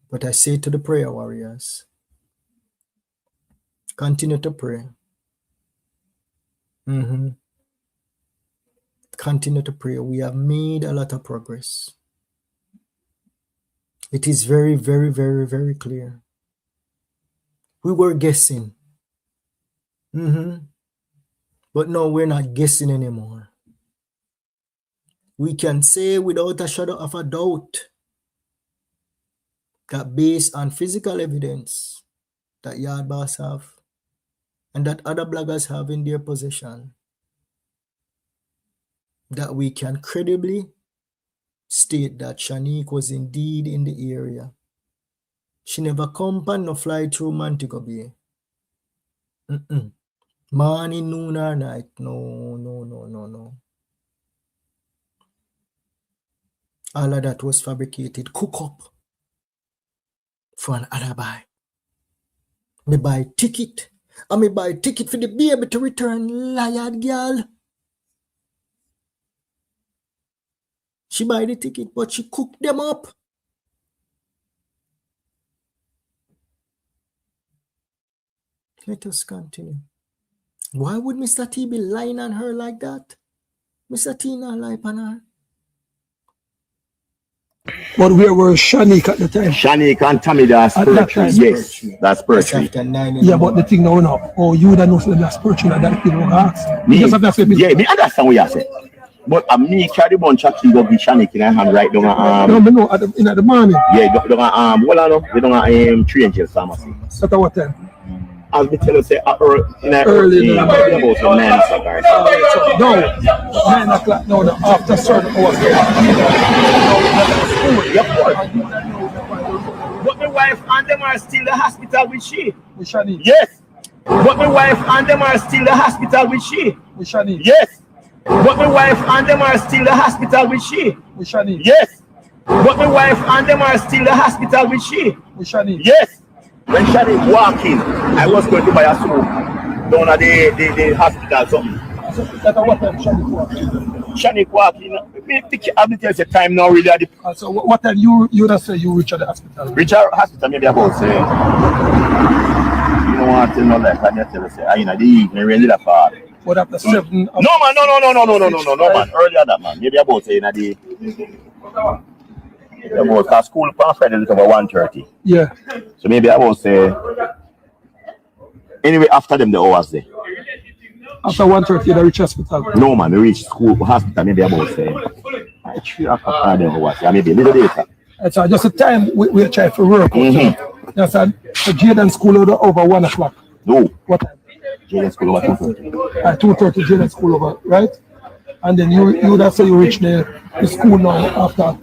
But I say to the prayer warriors, continue to pray. Continue to pray. We have made a lot of progress. It is very, very, very, very clear. We were guessing. But no, we're not guessing anymore. We can say without a shadow of a doubt that based on physical evidence that Yard Boss have and that other bloggers have in their possession, that we can credibly state that Shanique was indeed in the area. She never come and no fly through Montego Bay. Morning, noon, or night. No. All of that was fabricated, cook up for an alibi. Me buy ticket. And me buy ticket for the baby to return, liar girl. She buy the ticket, but she cooked them up. Let us continue. Why would Mr. T be lying on her like that? Mr. T not lie on her.
But where were Shanique at the time?
Shanique and Tommy, that's Pertry. Yes, that's Pertry.
Yeah, but the thing now, oh, you would have known that's Pertry and that thing ask.
Me understand what you say. But me carry the bunch of keys of Shanique in her hand right down
no, in the morning.
Yeah, down we don't 3 Angels Pharmacy.
At what time?
As we tell you, say early
in
about 9 o'clock.
No, 9 o'clock. No, after certain hours.
But my wife and them are still in the hospital with she.
With Shanique?
Yes. But my wife and them are still in the hospital with she.
With Shanique?
Yes. But my wife and them are still in the hospital with she.
With Shanique?
Yes. But my wife and them are still in the hospital with she.
With Shanique?
Yes. When Shanique walked in, I was going to buy a smoke down at the hospital. So
what time Shanique walked in?
Shanique walked in. I'm going to tell you time now really.
So what time you would say you reach at the hospital?
Reach at the hospital maybe about say, you don't want to tell no lie, I tell you say, in the evening really that far.
What after 7?
No man, man. Earlier that man. Maybe about say in the about school on Friday is over 1:30.
Yeah.
So maybe I will say anyway after them the hours there.
After 1:30 you reach hospital?
No man, we reach school hospital maybe about say 3 after them hours. Yeah, maybe a little later.
So just the time we try for work. Yes, and so Jayden school over 1 o'clock.
No.
What time?
Jayden school over 2:30.
At 2:30 Jayden school over, right? And then you would have say you reach the school now after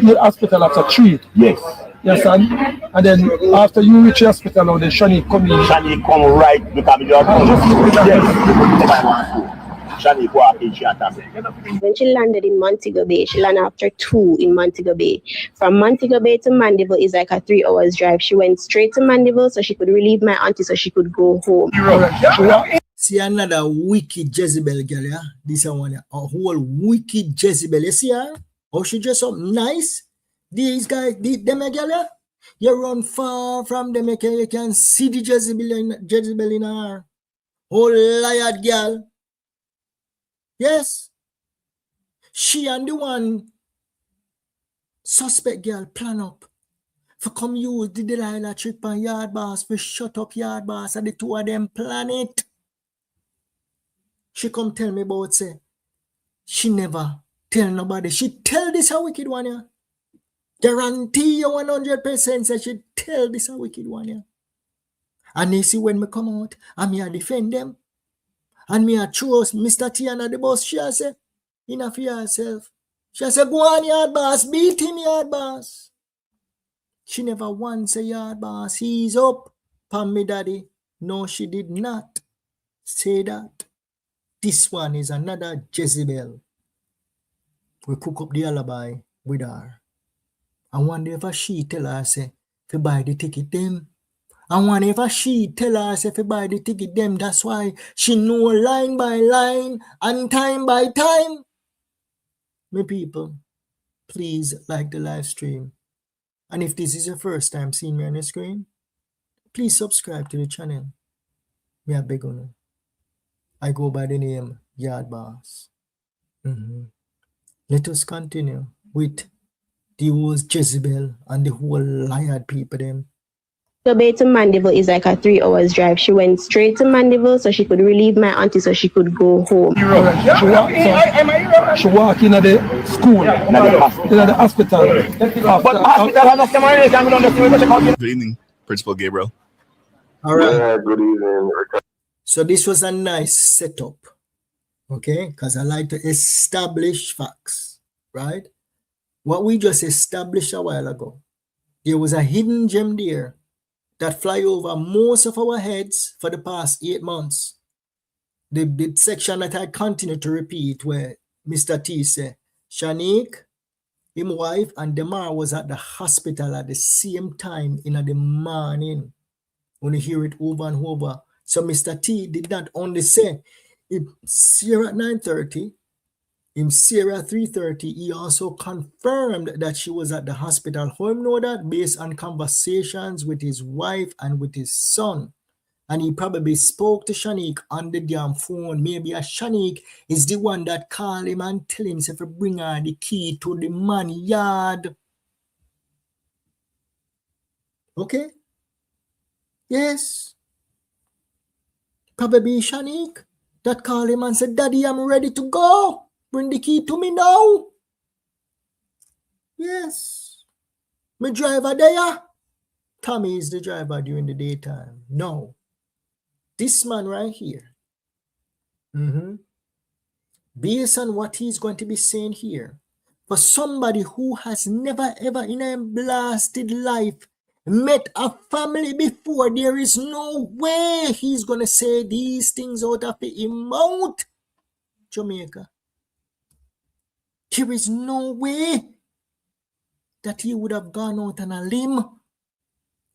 the hospital after 3.
Yes.
Yes, and then after you reach the hospital now, then Shanique come in.
Shanique come right because yes. Shanique walk in, she attacked me.
When she landed in Montego Bay, she landed after 2 in Montego Bay. From Montego Bay to Mandeville is like a 3 hours drive. She went straight to Mandeville so she could relieve my auntie so she could go home.
See another wicked Jezebel girl, yeah? This one, a whole wicked Jezebel. You see her? Oh, she dress up nice. These guys, them girl, yeah? You run far from them, you can see the Jezebel in her. Oh, liar girl. Yes. She and the one suspect girl plan up for come use the Delilah trick on Yard Boss for shut up Yard Boss and the two of them plan it. She come tell me about say she never tell nobody. She tell this a wicked one, yeah. Guarantee you 100% say she tell this a wicked one, yeah. And you see when me come out, and me a defend them. And me a choose Mr. T and the boss, she a say, enough for yourself. She a say, go on yard boss, beat him yard boss. She never once say yard boss, he's up. Pam me daddy. No, she did not say that. This one is another Jezebel. We cook up the alibi with her. And whenever she tell her, say, if you buy the ticket them. And whenever she tell her, say, if you buy the ticket them, that's why she know line by line and time by time. My people, please like the live stream. And if this is your first time seeing me on the screen, please subscribe to the channel. Me a beg on. I go by the name Yard Boss. Let us continue with the whole Jezebel and the whole liar people them.
So Bay to Mandeville is like a 3 hours drive. She went straight to Mandeville so she could relieve my auntie so she could go home.
She walk in at the school, in the hospital.
Good evening, Principal Gabriel.
All right.
Yeah, good evening.
So this was a nice setup, okay? Because I like to establish facts, right? What we just established a while ago, there was a hidden gem there that fly over most of our heads for the past 8 months. The section that I continue to repeat where Mr. T said, Shanique, his wife, and Demar was at the hospital at the same time in the morning. When you hear it over and over. So Mr. T did not only say, him Sarah at 9:30, him Sarah at 3:30, he also confirmed that she was at the hospital. How him know that? Based on conversations with his wife and with his son. And he probably spoke to Shanique on the damn phone. Maybe a Shanique is the one that called him and tell him to bring her the key to the man yard. Okay? Yes. Probably Shanique that called him and said, Daddy, I'm ready to go. Bring the key to me now. Yes. My driver there. Tommy is the driver during the daytime. No. This man right here. Based on what he's going to be saying here, for somebody who has never ever in a blasted life met a family before, there is no way he's going to say these things out of his mouth. Jamaica. There is no way that he would have gone out on a limb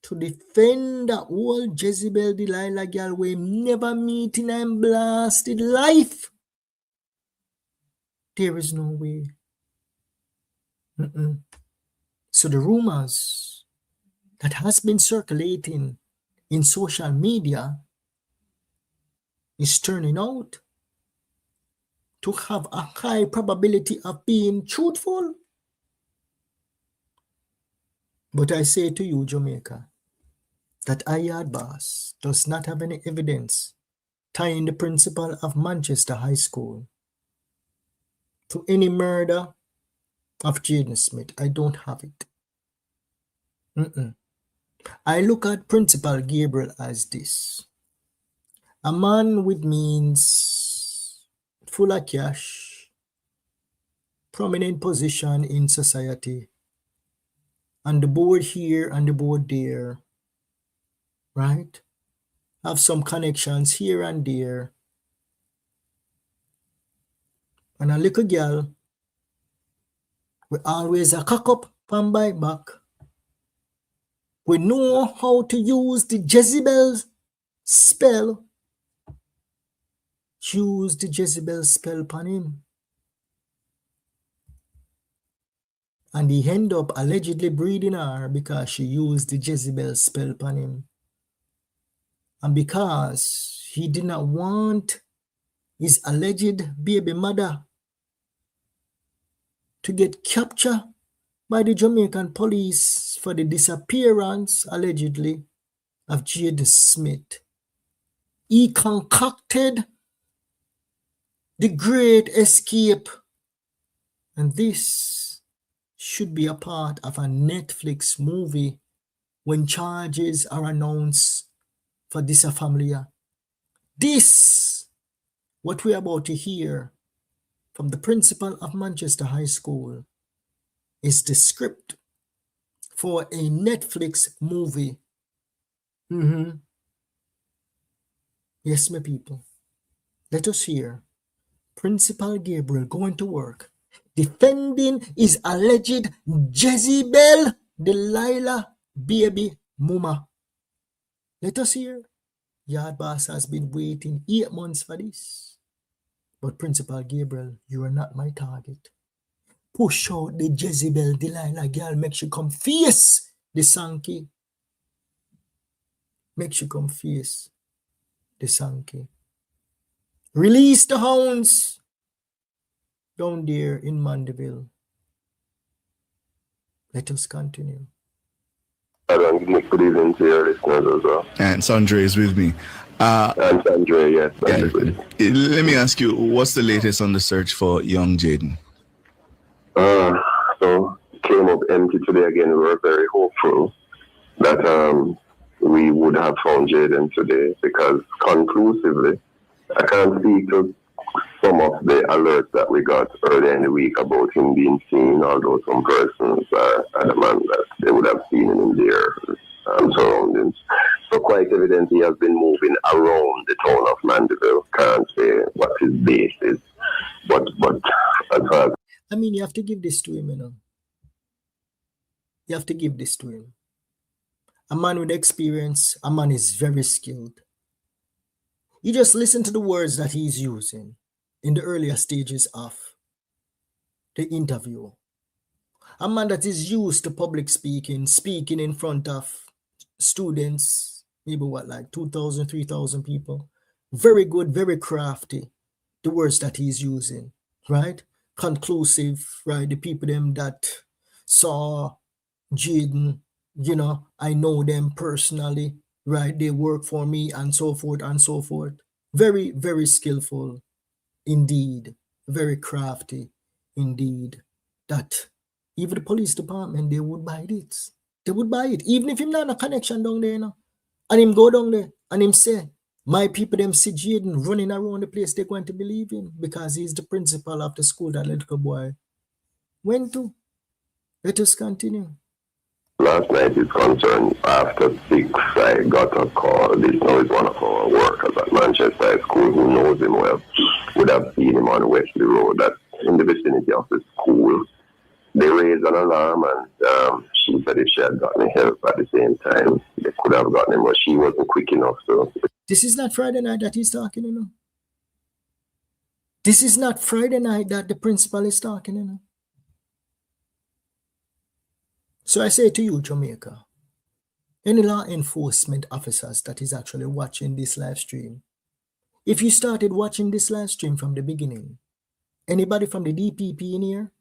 to defend the old Jezebel Delilah girl we never meet in a blasted life. There is no way. So the rumors that has been circulating in social media is turning out to have a high probability of being truthful. But I say to you, Jamaica, that Yard Boss does not have any evidence tying the principal of Manchester High School to any murder of Jayden Smith. I don't have it. I look at Principal Gabriel as this. A man with means, full of cash, prominent position in society, and the board here and the board there, right? Have some connections here and there. And a little girl, we always a cock up from by back. We know how to use the Jezebel spell. Use the Jezebel spell upon him. And he end up allegedly breeding her because she used the Jezebel spell upon him. And because he did not want his alleged baby mother to get captured by the Jamaican police for the disappearance, allegedly, of Jayden Smith, he concocted the great escape. And this should be a part of a Netflix movie when charges are announced for this family. This, what we're about to hear from the principal of Manchester High School, is the script for a Netflix movie. Yes, my people. Let us hear Principal Gabriel going to work, defending his alleged Jezebel Delilah baby mama. Let us hear. Yard boss has been waiting 8 months for this. But Principal Gabriel, you are not my target. Push out the Jezebel Delilah girl, make she come face the Sankey. Make she come face the Sankey. Release the hounds down there in Mandeville. Let us continue.
Good evening to your listeners as well.
And Sandra is with me.
And Sandra, yes.
Let me ask you, what's the latest on the search for young Jayden?
So came up empty today again. We were very hopeful that we would have found Jayden today, because conclusively, I can't speak to some of the alerts that we got earlier in the week about him being seen, although some persons are adamant that they would have seen him in their surroundings. So quite evident he has been moving around the town of Mandeville. Can't say what his base is, but as far as
I mean, you have to give this to him, you know. You have to give this to him. A man with experience, a man is very skilled. You just listen to the words that he's using in the earlier stages of the interview. A man that is used to public speaking in front of students, maybe like 2,000, 3,000 people. Very good, very crafty, the words that he's using, right? Conclusive, right? The people them that saw Jayden, you know, I know them personally, right? They work for me and so forth and so forth. Very, very skillful indeed. Very crafty indeed. That even the police department, they would buy it. They would buy it. Even if him not a connection down there, you know. And him go down there and him say, my people them see Jayden running around the place, they're going to believe him because he's the principal of the school that little boy went to. Let us continue.
last night is concerned, after 6, I got a call. This now is one of our workers at Manchester High School who knows him well, would have seen him on Wesley Road, that in the vicinity of the school. They raised an alarm, and she said if she had gotten help at the same time, they could have gotten him, but she wasn't quick enough. So
this is not Friday night that he's talking, you know. This is not Friday night that the principal is talking, you know. So I say to you, Jamaica, any law enforcement officers that is actually watching this live stream, if you started watching this live stream from the beginning, anybody from the DPP in here,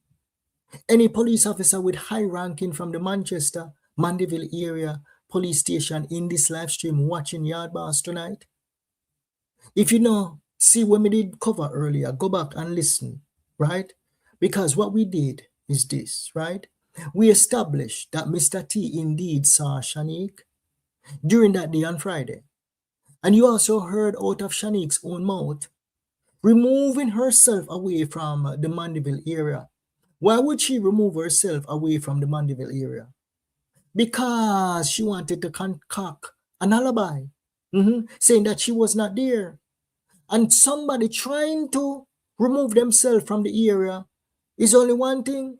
any police officer with high ranking from the Manchester, Mandeville area police station in this live stream watching Yard Boss tonight, if you know, see when we did cover earlier, go back and listen, right? Because what we did is this, right? We established that Mr. T indeed saw Shanique during that day on Friday. And you also heard out of Shanique's own mouth, removing herself away from the Mandeville area. Why would she remove herself away from the Mandeville area? Because she wanted to concoct an alibi, saying that she was not there. And somebody trying to remove themselves from the area is only one thing.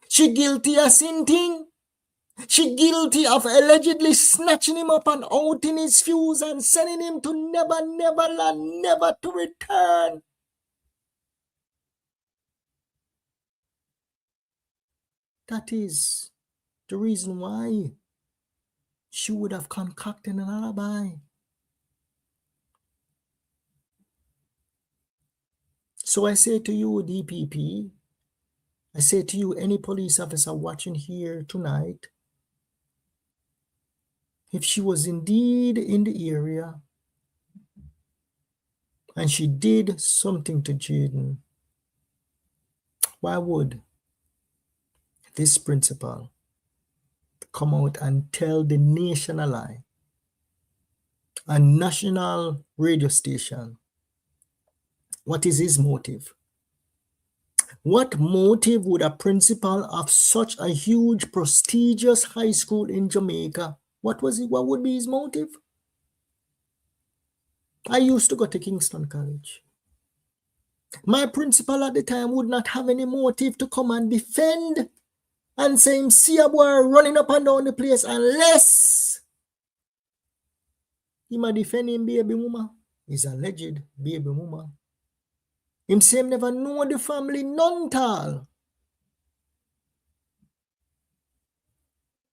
She guilty of sinning. She guilty of allegedly snatching him up and out in his fuse and sending him to never, never land, never to return. That is the reason why she would have concocted an alibi. So I say to you, DPP, I say to you, any police officer watching here tonight, if she was indeed in the area and she did something to Jayden, why would this principal come out and tell the nation a lie? a national radio station. What is his motive? What motive would a principal of such a huge, prestigious high school in Jamaica, what would be his motive? I used to go to Kingston College. My principal at the time would not have any motive to come and defend and say him see a boy running up and down the place unless he might defend him baby mama. His alleged baby mama. Him say him never know the family none tal.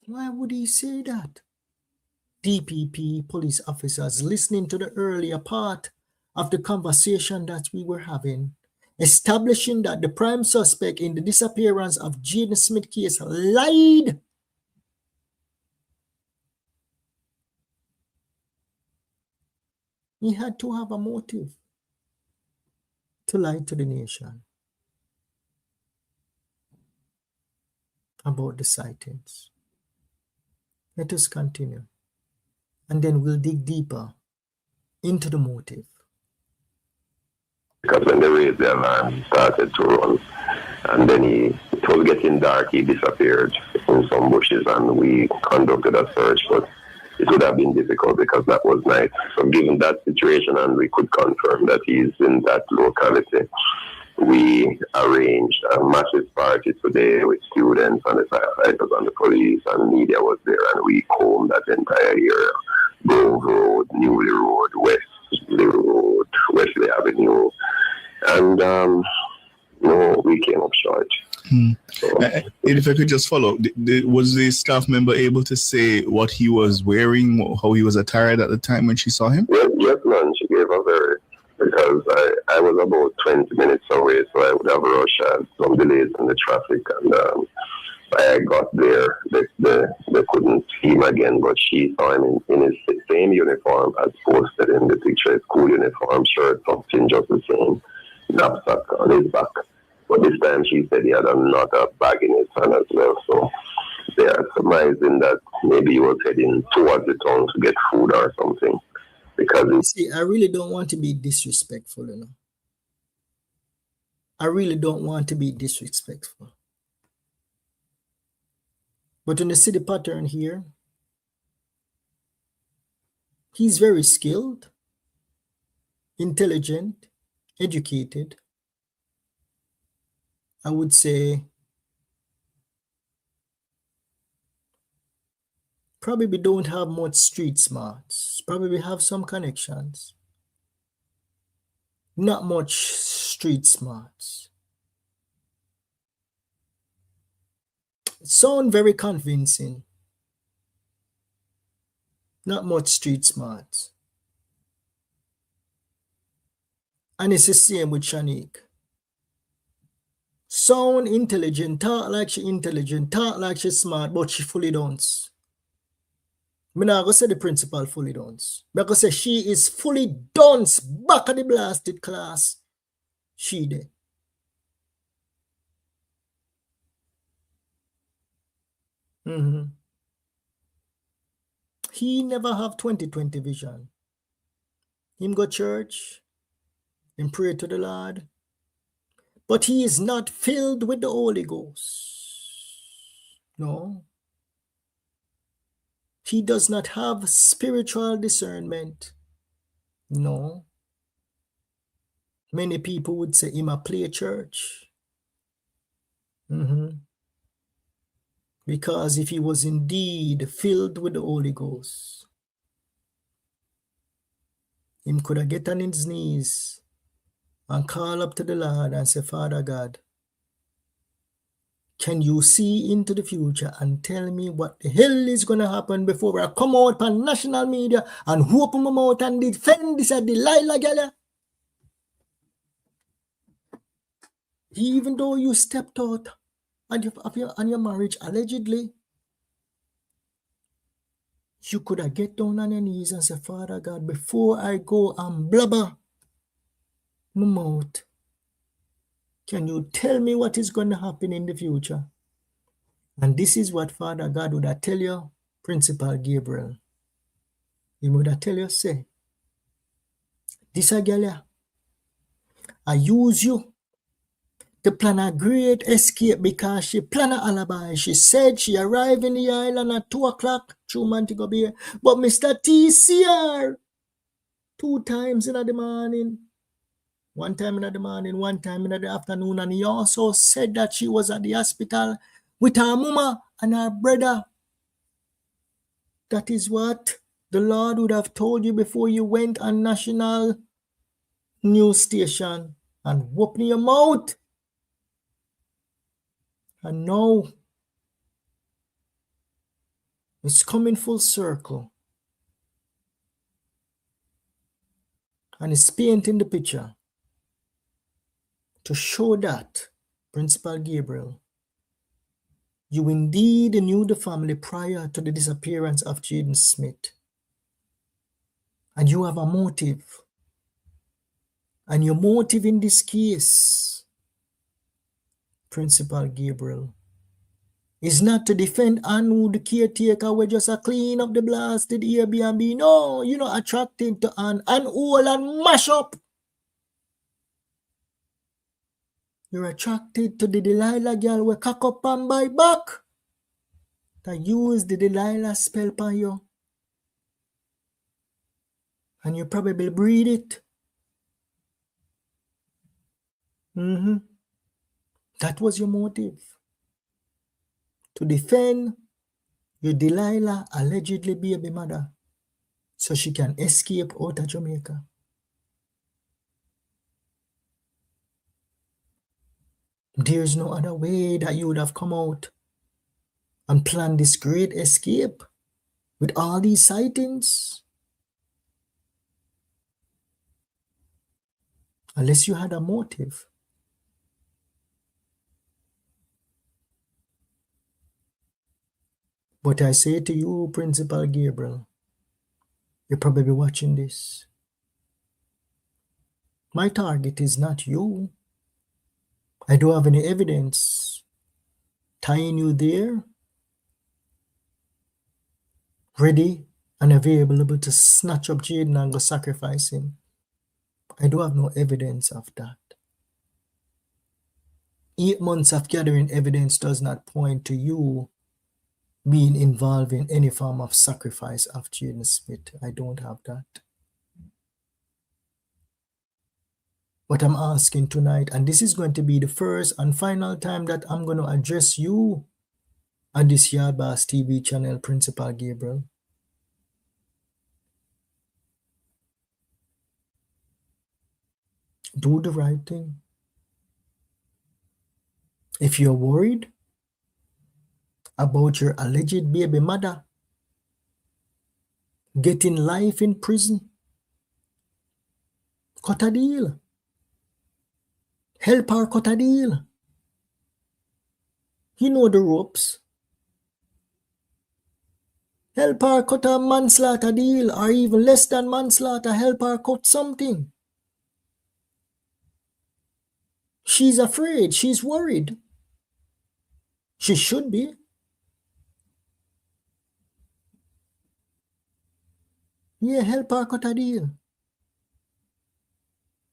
Why would he say that? DPP police officers listening to the earlier part of the conversation that we were having, establishing that the prime suspect in the disappearance of Jayden Smith case lied. He had to have a motive to lie to the nation about the sightings. Let us continue, and then we'll dig deeper into the motive.
Because when they raised the alarm, he started to run. And then it was getting dark, he disappeared in some bushes, and we conducted a search, but it would have been difficult because that was night. So given that situation, and we could confirm that he's in that locality, we arranged a massive party today with students and the firefighters and the police, and media was there, and we combed that entire area. Grove Road, Newley Road, Wesley Road, Wesley Avenue, and no, we came up short. So,
if I could just follow, was the staff member able to say what he was wearing, how he was attired at the time when she saw him?
yes, man, she gave a very, because I was about 20 minutes away, so I would have rushed some delays in the traffic, and I got there, they couldn't see him again, but she saw him in his same uniform as posted in the picture, school uniform, shirt, something just the same, knapsack on his back. But this time she said he had another bag in his hand as well, so they are surmising that maybe he was heading towards the town to get food or something. Because
see, I really don't want to be disrespectful, you know. I really don't want to be disrespectful. But when you see the pattern here, he's very skilled, intelligent, educated. I would say probably don't have much street smarts. Probably have some connections. Not much street smarts. Sound very convincing. Not much street smarts. And it's the same with Shanique. Sound intelligent, talk like she intelligent, talk like she smart, but she fully don't. I'm not going to say the principal fully don't. I'm going to say she is fully dunce back at the blasted class. She did. He never have 20/20 vision. Him go church, him pray to the Lord, but he is not filled with the Holy Ghost. No. He does not have spiritual discernment. No. Many people would say him a play church. Because if he was indeed filled with the Holy Ghost, him could have get on his knees and call up to the Lord and say, Father God, can you see into the future and tell me what the hell is going to happen before I come out on national media and open my mouth and defend this at Delilah Gala? Even though you stepped out on your marriage, allegedly, you could have get down on your knees and say, Father God, before I go and blubber my mouth, can you tell me what is going to happen in the future? And this is what Father God would have tell you, Principal Gabriel. He would have tell you, say, this a girl, yeah, I use you to plan a great escape because she planned an alibi. She said she arrived in the island at 2 o'clock through Montego Bay. But Mr. T see her 2 times in the morning. 1 time in the morning, 1 time in the afternoon. And he also said that she was at the hospital with her mama and her brother. That is what the Lord would have told you before you went on national news station and open your mouth. And now it's coming full circle. And it's painting the picture to show that, Principal Gabriel, you indeed knew the family prior to the disappearance of Jayden Smith. And you have a motive. And your motive in this case, Principal Gabriel, is not to defend Anu, the caretaker, where just a clean up the blasted Airbnb. No, you're not attracted to An and all and mash up. You're attracted to the Delilah girl where cock up and buy back. That use the Delilah spell on you. And you probably breed it. That was your motive. To defend your Delilah allegedly baby mother so she can escape out of Jamaica. There's no other way that you would have come out and planned this great escape with all these sightings. Unless you had a motive. But I say to you, Principal Gabriel, you're probably watching this. My target is not you. I don't have any evidence tying you there, ready and available to snatch up Jayden and go sacrifice him. I don't have no evidence of that. 8 months of gathering evidence does not point to you being involved in any form of sacrifice of Jayden Smith. I don't have that. What I'm asking tonight, and this is going to be the first and final time that I'm going to address you on this Yardbass TV channel, Principal Gabriel. Do the right thing. If you're worried about your alleged baby mother getting life in prison, cut a deal. Help her cut a deal. You know the ropes. Help her cut a manslaughter deal, or even less than manslaughter. Help her cut something. She's afraid. She's worried. She should be. Yeah, help her cut a deal.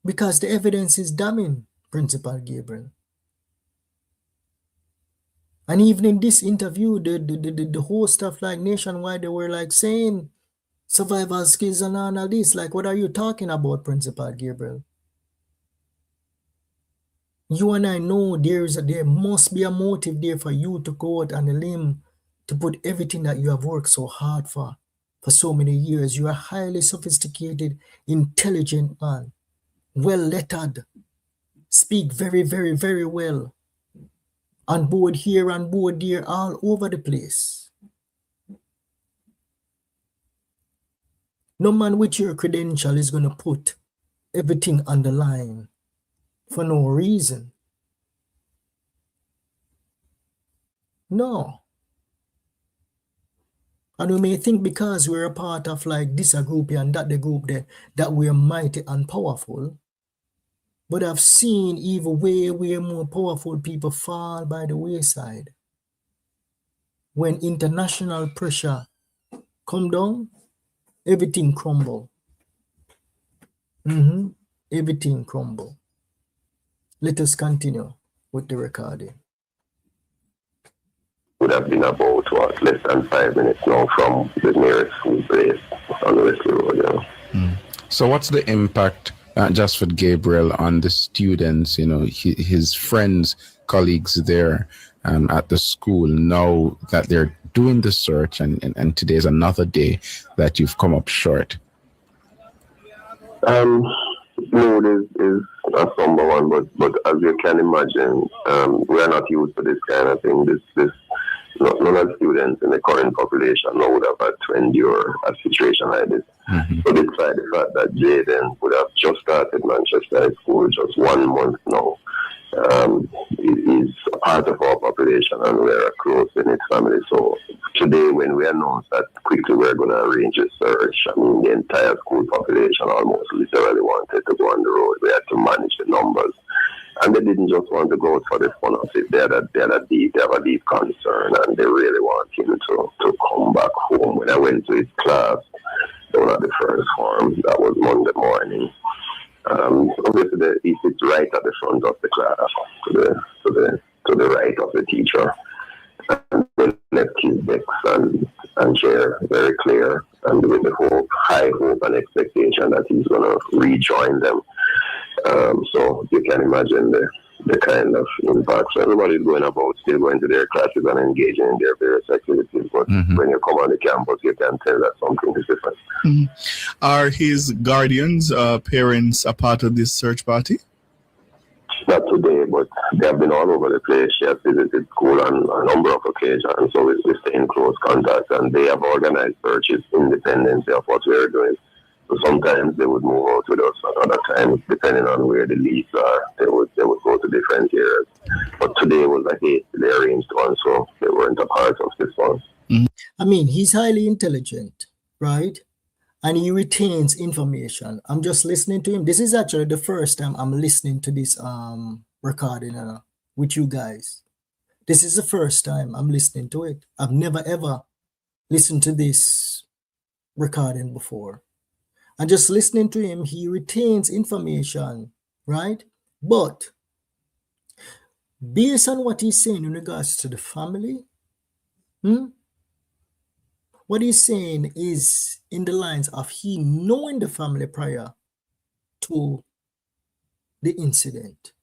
Because the evidence is damning, Principal Gabriel. And even in this interview, the whole stuff like nationwide, they were like saying survival skills and all this. Like, what are you talking about, Principal Gabriel? You and I know there must be a motive there for you to go out on a limb to put everything that you have worked so hard for so many years. You are a highly sophisticated, intelligent man, well-lettered, speak very, very, very well. On board here, on board there, all over the place. No man with your credential is going to put everything on the line for no reason. No. And we may think because we're a part of like this a group here and that the group there, that we're mighty and powerful. But I've seen even way more powerful people fall by the wayside. When international pressure come down, everything crumble. Everything crumble. Let us continue with the recording.
Would have been about less than 5 minutes now from the nearest school place on Wesley Road.
So what's the impact, just for Gabriel, on the students, his friends, colleagues there at the school, now that they're doing the search and today's another day that you've come up short?
Mood is a somber one, but as you can imagine, we are not used to this kind of thing. None of the students in the current population now would have had to endure a situation like this. So despite the fact that Jayden would have just started Manchester High School just 1 month now, is a part of our population and we're a close-knit family. So today when we announced that quickly we're going to arrange a search, the entire school population almost literally wanted to go on the road. We had to manage the numbers. And they didn't just want to go out for the fun of it. They have a deep concern, and they really want him to come back home. When I went to his class, one of the first form, that was Monday morning. Obviously, he sits right at the front of the class, to the right of the teacher. And they left his desk and chair very clear, and with the high hope and expectation that he's going to rejoin them. So you can imagine the kind of impact. So everybody's going about, still going to their classes and engaging in their various activities. But when you come on the campus, you can tell that something is different.
Are his guardians, parents, a part of this search party?
Not today, but they have been all over the place. She has visited school on a number of occasions, so we stay in close contact, and they have organized searches independently of what we are doing. So sometimes they would move out with us, and other times, depending on where the leads are, they would go to different areas. But today was a hastily arranged one, so they weren't a part of this one.
He's highly intelligent, right? And he retains information. I'm just listening to him. This is actually the first time I'm listening to this recording with you guys. This is the first time I'm listening to it. I've never ever listened to this recording before. And just listening to him, he retains information, right? But based on what he's saying in regards to the family, what he's saying is in the lines of he knowing the family prior to the incident.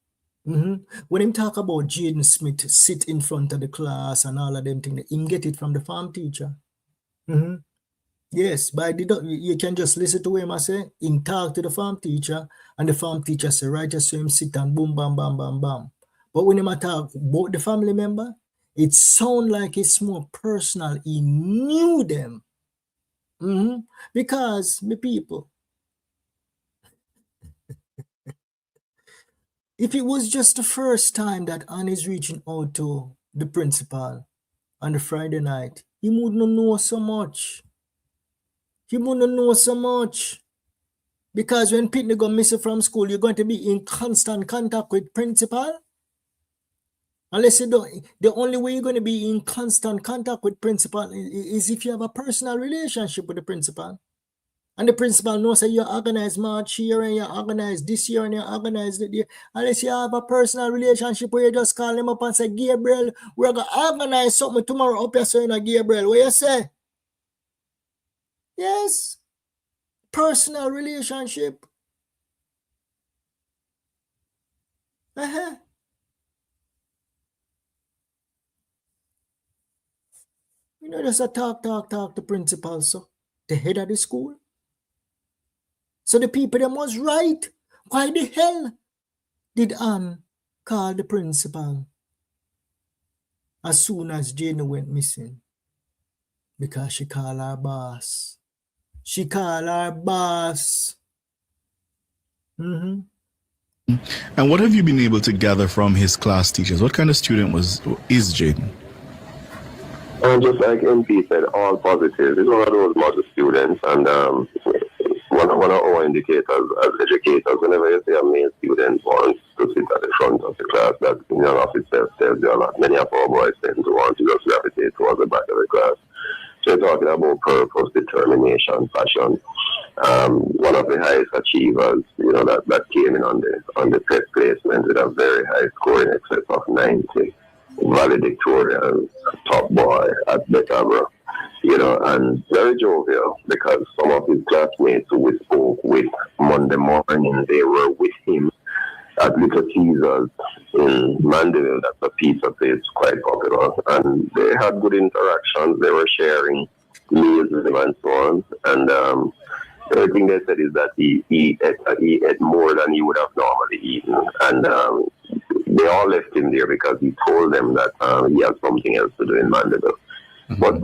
When him talk about Jayden Smith sit in front of the class and all of them things, him get it from the farm teacher. Yes, but you can just listen to him. I say, him talk to the farm teacher, and the farm teacher say, right, just so him sit and boom, bam, bam, bam, bam. But when him talk about the family member, it sound like it's more personal. He knew them. Because, my people, if it was just the first time that Anne is reaching out to the principal on the Friday night, he wouldn't know so much. He wouldn't know so much. Because when Pitney go missing from school, you're going to be in constant contact with principal. Unless you don't, the only way you're going to be in constant contact with principal is if you have a personal relationship with the principal. And the principal knows that you organize March here and you organize this year and you organize that year. Unless you have a personal relationship where you just call them up and say, Gabriel, we're going to organize something tomorrow up here, so you know, Gabriel. What you say? Yes. Personal relationship. You know, just a talk to principal, so the head of the school. So the people them was right. Why the hell did Anne call the principal as soon as Jayden went missing? Because she called her boss. She called her boss.
And what have you been able to gather from his class teachers? What kind of student is Jayden?
Just like MP said, all positive. He's one of those model students, and one of our indicators as educators, whenever you see a male student wants to sit at the front of the class, that in and of itself tells you a lot. Many of our boys tend to want to just gravitate towards the back of the class. We're talking about purpose, determination, passion. One of the highest achievers, that came in on the PET placement with a very high score in excess of 90. Valedictorian, top boy at Betavra, and very jovial because some of his classmates who we spoke with Monday morning, they were with him at Little Caesars in Mandeville. That's a pizza place, quite popular, and they had good interactions. They were sharing meals with him and so on, and everything they said is that he ate more than he would have normally eaten, and they all left him there because he told them that he had something else to do in Mandeville. Mm-hmm. But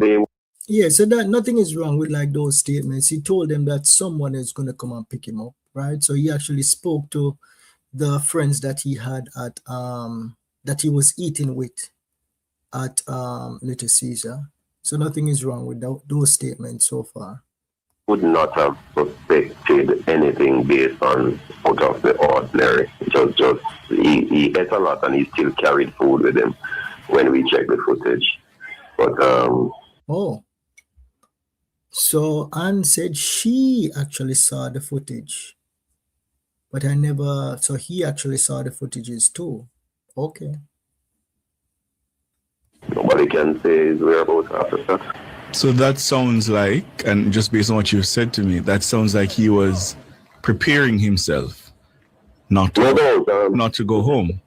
so that nothing is wrong with like those statements. He told them that someone is going to come and pick him up, right? So he actually spoke to the friends that he had at that he was eating with at Little Caesar. So nothing is wrong with those statements so far.
Would not have suspected anything based on out of the ordinary. Just he ate a lot and he still carried food with him when we checked the footage. But
so Anne said she actually saw the footage, but I never. So he actually saw the footages too. Okay.
Nobody can say his whereabouts after that.
So that sounds like, and just based on what you said to me, that sounds like he was preparing himself not to go home.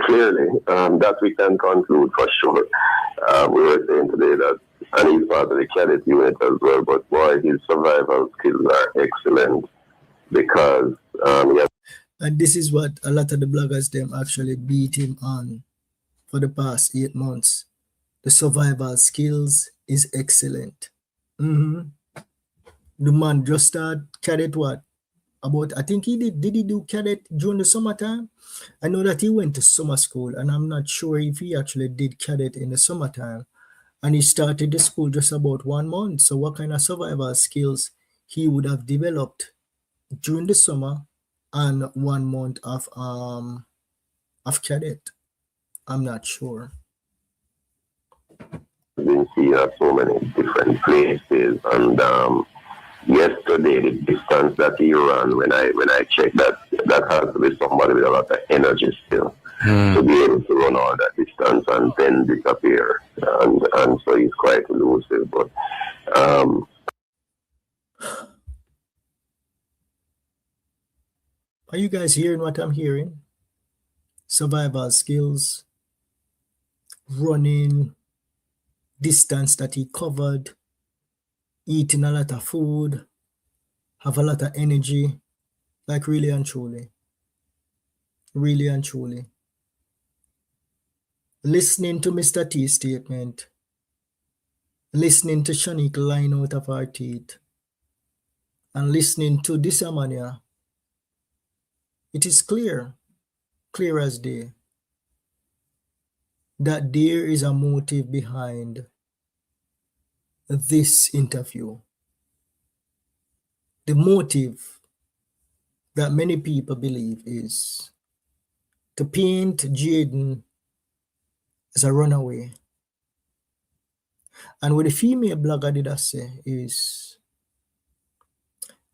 Clearly, that we can conclude for sure. We were saying today that, and he's part of the cadet unit as well, but boy, his survival skills are excellent because
and this is what a lot of the bloggers them actually beat him on for the past 8 months. The survival skills is excellent. The man just started cadet I think he did he do cadet during the summertime? I know that he went to summer school, and I'm not sure if he actually did cadet in the summertime. And he started the school just about 1 month. So what kind of survival skills he would have developed during the summer and 1 month of cadet? I'm not sure.
Been seen at so many different places, and yesterday the distance that he ran, when I checked that has to be somebody with a lot of energy still to be able to run all that distance and then disappear, and so he's quite elusive. But
are you guys hearing what I'm hearing? Survival skills, running, distance that he covered, eating a lot of food, have a lot of energy, like really and truly. Really and truly. Listening to Mr. T's statement, listening to Shanique lying out of her teeth, and listening to this Amania, it is clear as day, that there is a motive behind this interview. The motive that many people believe is to paint Jayden as a runaway. And what the female blogger did say is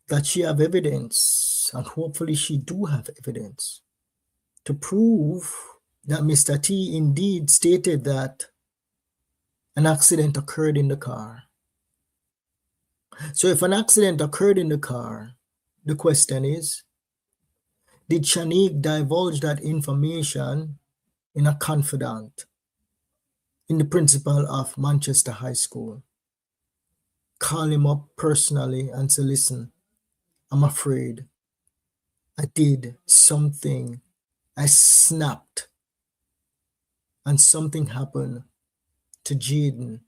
that she have evidence, and hopefully she do have evidence, to prove that Mr. T indeed stated that an accident occurred in the car. So if an accident occurred in the car, the question is, did Shanique divulge that information in a confidant, in the principal of Manchester High School? Call him up personally and say, listen, I'm afraid I did something. I snapped and something happened to Jayden.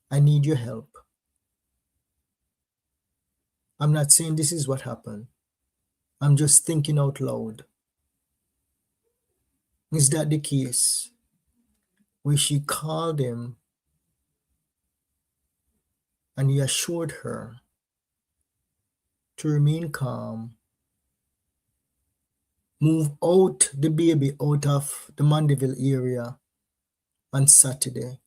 I need your help. I'm not saying this is what happened. I'm just thinking out loud. Is that the case? Where she called him and he assured her to remain calm, move out the baby out of the Mandeville area on Saturday.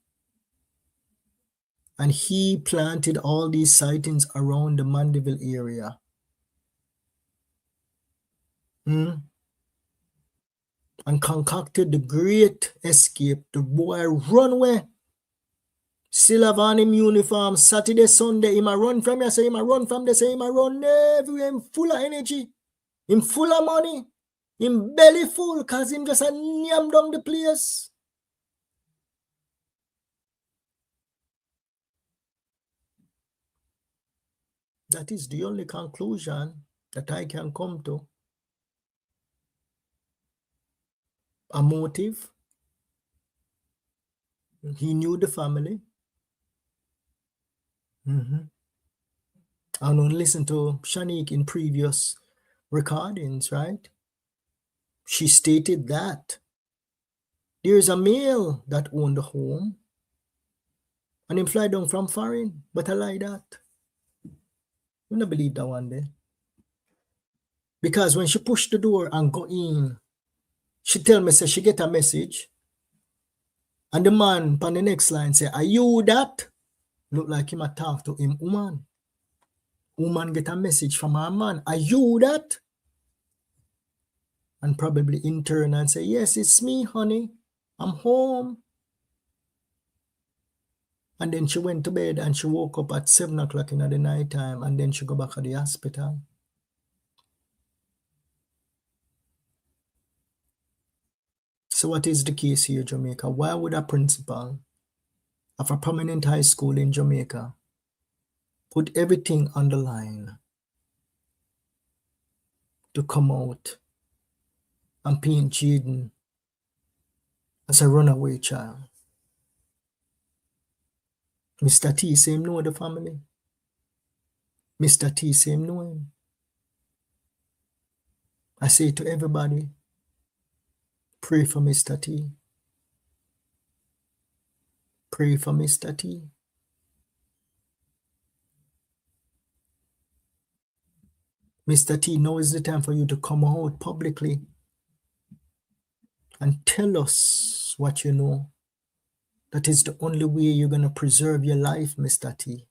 And he planted all these sightings around the Mandeville area. And concocted the great escape. The boy run away. Still have on him uniform. Saturday, Sunday, him a run from here, say him a run from there, say him a run everywhere. Him full of energy. Him full of money. Him belly full because him just a yam down the place. That is the only conclusion that I can come to. A motive. He knew the family. I don't listen to Shanique in previous recordings, right? She stated that there's a male that owned the home and him fly down from foreign, but I lie that. You don't believe that one day. Because when she pushed the door and go in, she tell me, say she get a message. And the man on the next line say, are you that? Look like him a talk to him, woman. Woman get a message from her man. Are you that? And probably in turn and say, yes, it's me, honey. I'm home. And then she went to bed and she woke up at 7 o'clock in the night time and then she go back to the hospital. So what is the case here, Jamaica? Why would a principal of a prominent high school in Jamaica put everything on the line to come out and paint Jayden as a runaway child? Mr. T say him know the family. Mr. T say him know him. I say to everybody, pray for Mr. T. Pray for Mr. T. Mr. T, now is the time for you to come out publicly and tell us what you know. That is the only way you're going to preserve your life, Mr. T.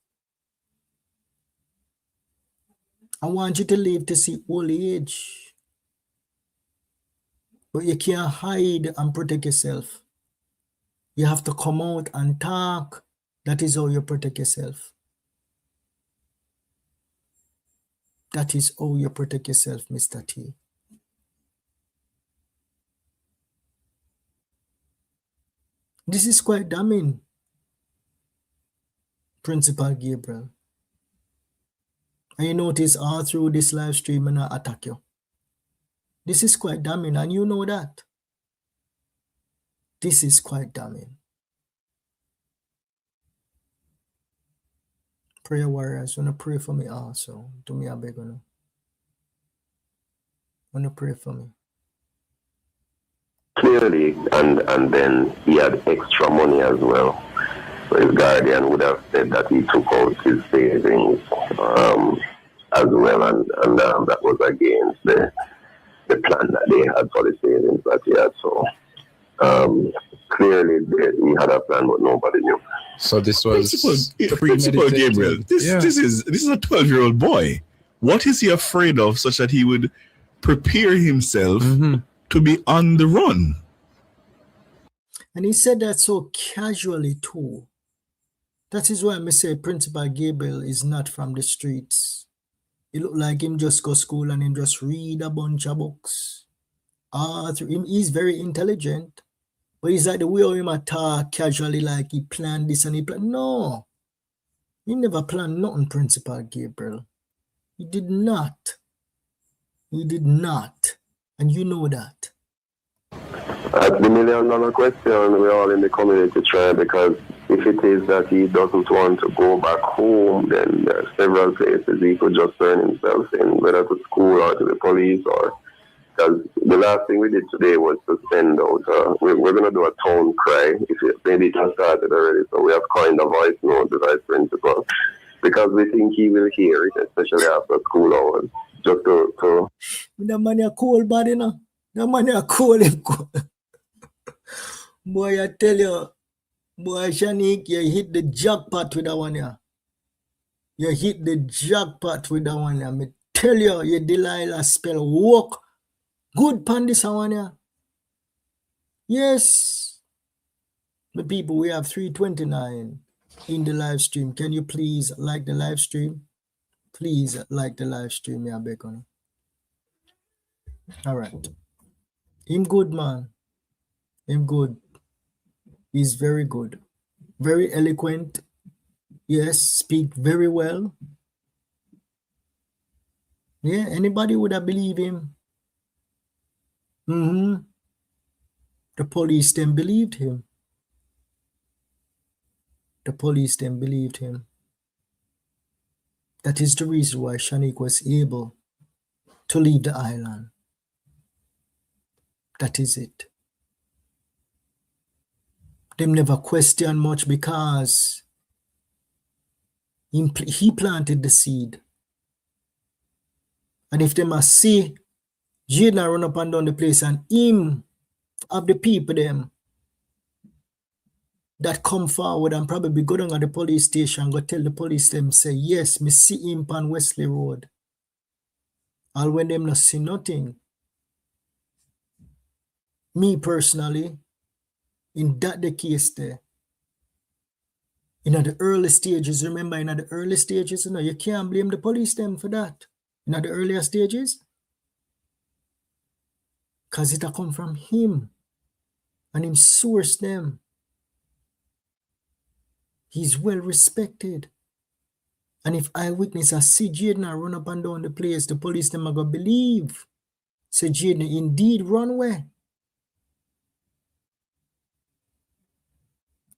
I want you to live to see old age. But you can't hide and protect yourself. You have to come out and talk. That is how you protect yourself. That is how you protect yourself, Mr. T. This is quite damning, Principal Gabriel. And you notice all through this live stream and I attack you. This is quite damning and you know that. This is quite damning. Prayer warriors, wanna pray for me also. Do me a beg, wanna pray for me.
Clearly, and then he had extra money as well. So his guardian would have said that he took out his savings as well, and that was against the plan that they had for the savings that he had. So clearly he had a plan, but nobody knew.
So this was
Principal Gabriel. This is a 12-year-old boy. What is he afraid of, such that he would prepare himself to be on the run?
And he said that so casually too. That is why I say Principal Gabriel is not from the streets. He look like him just go school and him just read a bunch of books. Through him, he's very intelligent. But he's like the way of him talk casually like he planned this and he planned. No. He never planned nothing, Principal Gabriel. He did not. He did not. And you know that.
That's the $1 million question we're all in the community trying, because if it is that he doesn't want to go back home, then there are several places he could just turn himself in, whether to school or to the police, or because the last thing we did today was to send out, we're going to do a town cry, maybe it has started already, so we have coined a voice note, the vice principal, because we think he will hear it, especially after school hours, just to...
The man is cold body, you know? The man is cold. Boy, I tell you, Boy, Shanique, you hit the jackpot with that one, yeah. You hit the jackpot with that one, yeah. Me tell you, your Delilah spell work good pan this one, yeah. Yes. The people, we have 329 in the live stream. Can you please like the live stream? Please like the live stream, yeah, Bacon. All right. Him good, man. Him good. He's very good. Very eloquent. Yes, speak very well. Yeah, anybody would have believed him. The police then believed him. The police then believed him. That is the reason why Shanique was able to leave the island. That is it. Them never question much because he planted the seed. And if they must see Jayden run up and down the place and him of the people them that come forward and probably go down at the police station, go tell the police them, say, yes, me see him on Wesley Road. All when them not see nothing. Me personally, in that the case there, in the early stages, remember in the early stages, you can't blame the police them for that. In the earlier stages, because it come from him and him source them. He's well respected. And if eyewitnesses see Jayden run up and down the place, the police them are going to believe. So Jayden indeed run away.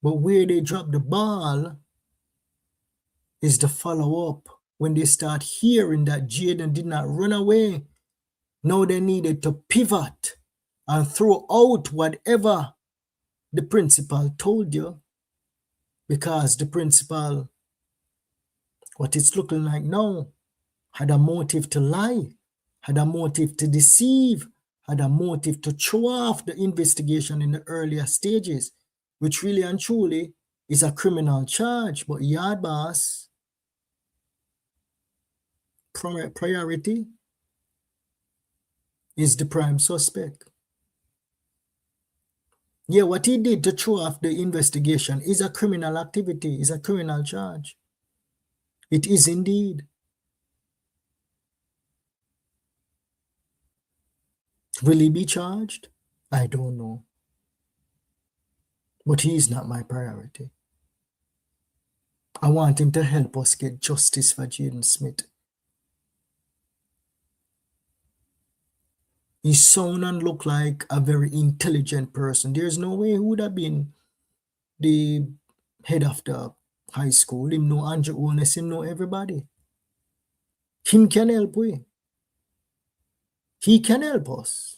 But where they drop the ball is the follow-up. When they start hearing that Jayden did not run away, now they needed to pivot and throw out whatever the principal told you, because the principal, what it's looking like now, had a motive to lie, had a motive to deceive, had a motive to throw off the investigation in the earlier stages, which really and truly is a criminal charge. But Yard Boss, priority is the prime suspect. Yeah, what he did to throw off the investigation is a criminal activity, is a criminal charge. It is indeed. Will he be charged? I don't know. But he is not my priority. I want him to help us get justice for Jayden Smith. He sound and look like a very intelligent person. There's no way he would have been the head of the high school. Him know Andrew Holness, him know everybody. Him can help we. He can help us.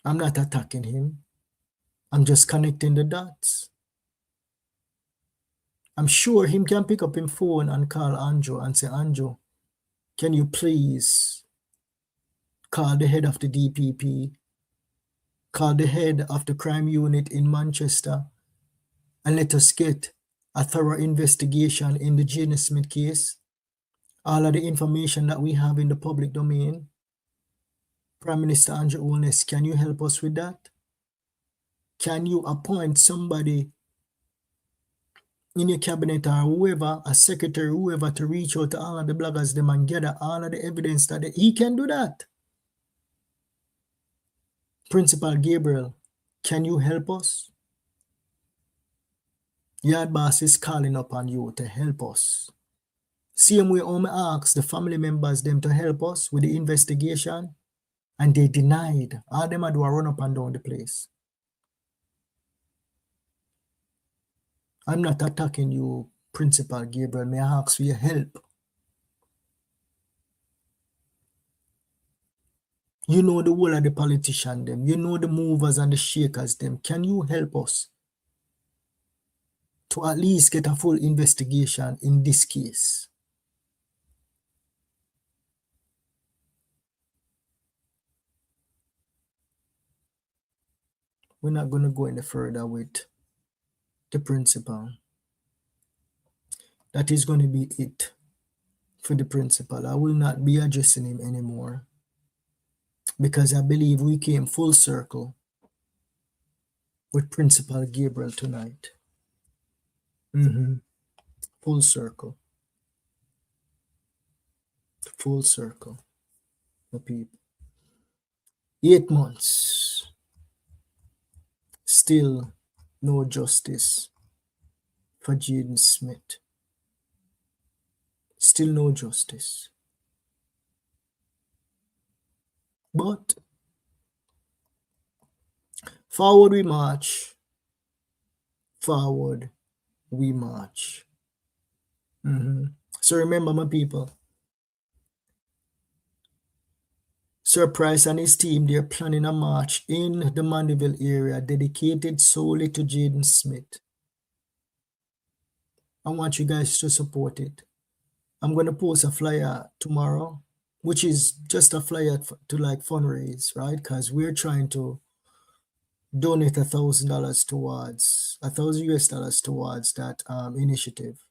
I'm not attacking him. I'm just connecting the dots. I'm sure him can pick up his phone and call Andrew and say, Andrew, can you please call the head of the DPP, call the head of the crime unit in Manchester, and let us get a thorough investigation in the Jayden Smith case. All of the information that we have in the public domain. Prime Minister Andrew Holness, can you help us with that? Can you appoint somebody in your cabinet or whoever, a secretary, whoever, to reach out to all of the bloggers them and gather all of the evidence that he can do that? Principal Gabriel, can you help us? Yard Boss is calling upon you to help us. Same way I asked the family members them to help us with the investigation, and they denied. All them had to run up and down the place. I'm not attacking you, Principal Gabriel. May I ask for your help? You know the whole of the politician them. You know the movers and the shakers them. Can you help us to at least get a full investigation in this case? We're not going to go any further with the principal. That is going to be it for the principal. I will not be addressing him anymore because I believe we came full circle with Principal Gabriel tonight. Full circle. Full circle. The people. 8 months. Still no justice for Jayden Smith. Still no justice. But forward we march. Forward we march. So remember, my people, Sir Price and his team, they're planning a march in the Mandeville area dedicated solely to Jayden Smith. I want you guys to support it. I'm going to post a flyer tomorrow, which is just a flyer to like fundraise, right? Because we're trying to donate $1,000 towards $1,000 towards that initiative.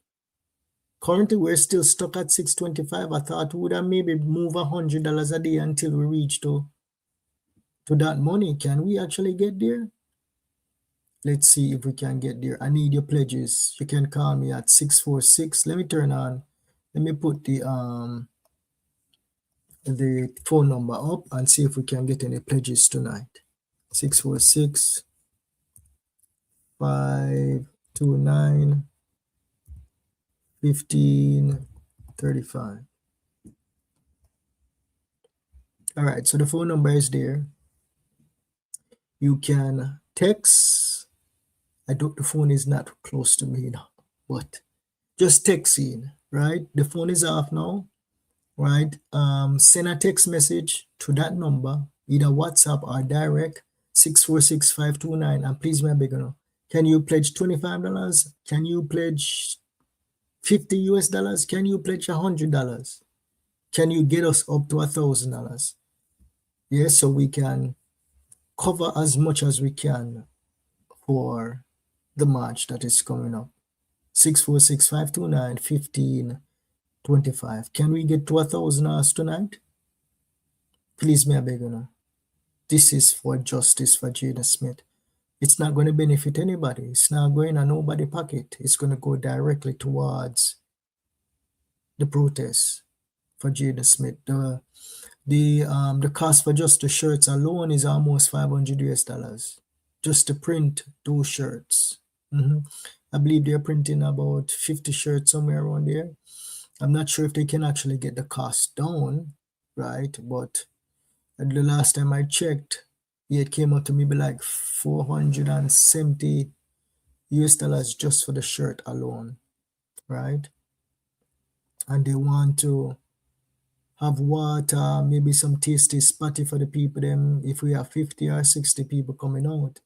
Currently, we're still stuck at $625. I thought we would have maybe move $100 a day until we reach to that money. Can we actually get there? Let's see if we can get there. I need your pledges. You can call me at 646. Let me put the phone number up and see if we can get any pledges tonight. 646 529 1535. All right, so the phone number is there. You can text. The phone is not close to me now, but just text in, right? The phone is off now, right? Send a text message to that number, either WhatsApp or direct, 646-529. And please, my big one, can you pledge $25? Can you pledge $50 US? Can you pledge $100? Can you get us up to $1,000? Yes, so we can cover as much as we can for the march that is coming up. 646-529-1525. Can we get to $1,000 tonight? Please, may I beg you. This is for justice for Jayden Smith. It's not going to benefit anybody. It's not going in nobody's pocket. It's going to go directly towards the protest for Jayden Smith. The cost for just the shirts alone is almost $500 US just to print those shirts. I believe they're printing about 50 shirts somewhere around there. I'm not sure if they can actually get the cost down, right? But the last time I checked, it came out to maybe like $470 US just for the shirt alone, right? And they want to have water, maybe some tasty spotty for the people. Them, if we have 50 or 60 people coming out,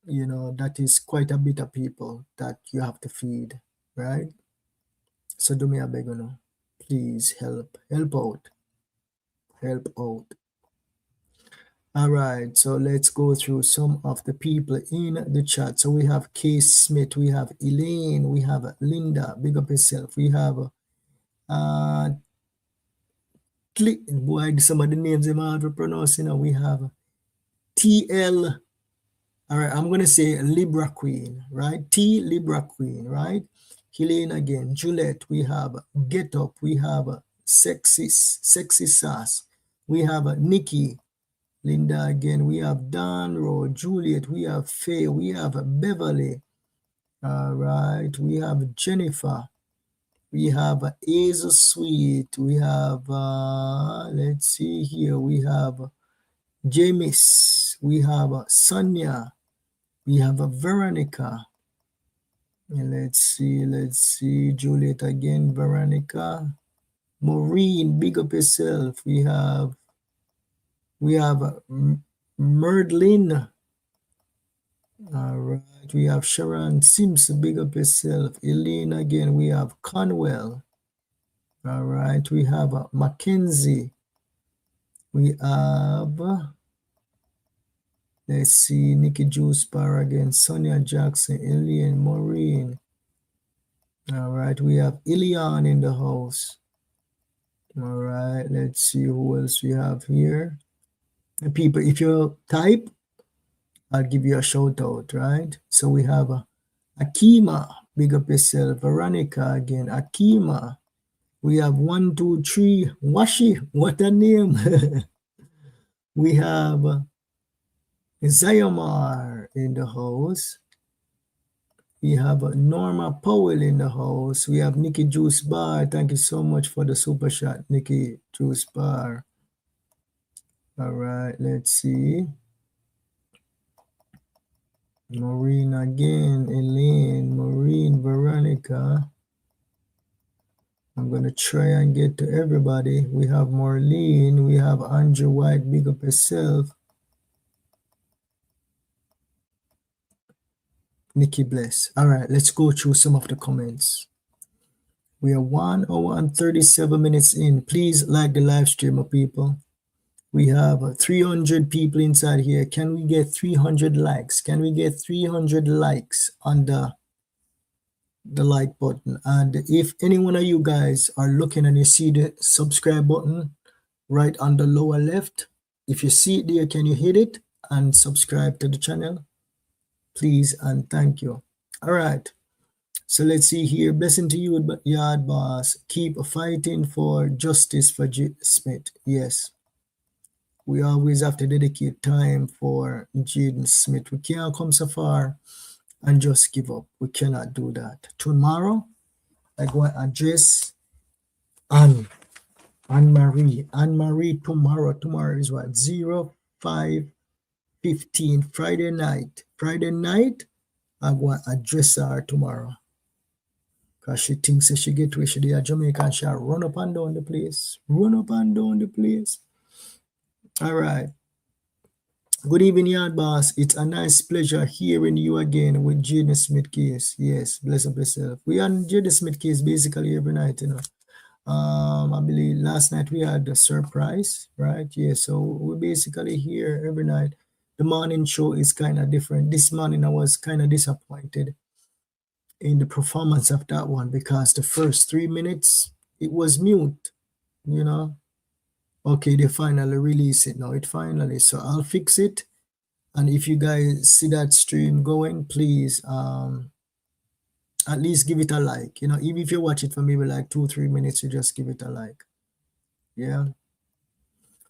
that is quite a bit of people that you have to feed, right? So do me a beg, please help out. All right, so let's go through some of the people in the chat. So we have Case Smith, we have Elaine, we have Linda, big up yourself. We have boy, some of the names I'm hard to pronounce. We have TL. All right, I'm gonna say Libra Queen, right? T Libra Queen, right? Helene again, Juliet. We have Get Up. We have Sexy Sass. We have Nikki. Linda again, we have Don Rowe, Juliet, we have Faye, we have Beverly, all right, we have Jennifer, we have Aza Sweet, we have, let's see here, we have James, we have Sonia, we have Veronica, and let's see, Juliet again, Veronica, Maureen, big up yourself, we have Merdlin. All right, we have Sharon Sims, big up yourself. Elaine again, we have Conwell. All right, we have Mackenzie. We have Let's see, Nikki Juice Bar again, Sonia Jackson, Ilian, Maureen. All right, we have Ilian in the house. All right, let's see who else we have here. And people, if you type, I'll give you a shout out, right? So we have Akima, big up yourself. Veronica again, Akima. We have 1, 2, 3, Washi, what a name. We have Zayamar in the house. We have Norma Powell in the house. We have Nikki Juice Bar. Thank you so much for the super chat, Nikki Juice Bar. All right, let's see. Maureen again, Elaine, Maureen, Veronica. I'm going to try and get to everybody. We have Marlene. We have Andrew White, big up yourself. Nikki Bless. All right, let's go through some of the comments. We are 1 hour and 37 minutes in. Please like the live stream, people. We have 300 people inside here. Can we get 300 likes? Can we get 300 likes on the like button? And if any one of you guys are looking and you see the subscribe button right on the lower left, if you see it there, can you hit it and subscribe to the channel? Please and thank you. All right. So let's see here. Blessing to you, Yard Boss. Keep fighting for justice for Jayden Smith. Yes. We always have to dedicate time for Jayden Smith. We can't come so far and just give up. We cannot do that. Tomorrow, I go and address Anne-Marie. Anne-Marie tomorrow. Tomorrow is what? 05:15 Friday night. Friday night, I go and address her tomorrow. Because she thinks that she get where she did at Jamaica and she'll run up and down the place. Run up and down the place. All right. Good evening, Yard Boss. It's a nice pleasure hearing you again with Jayden Smith case. Yes, bless up yourself. We on Jayden Smith case basically every night, you know. I believe last night we had a surprise, right? Yeah, so we're basically here every night. The morning show is kind of different. This morning I was kind of disappointed in the performance of that one because the first 3 minutes it was mute, you know. Okay, they finally release it now. It finally, so I'll fix it. And if you guys see that stream going, please at least give it a like. You know, even if you watch it for maybe like 2-3 minutes, you just give it a like. Yeah.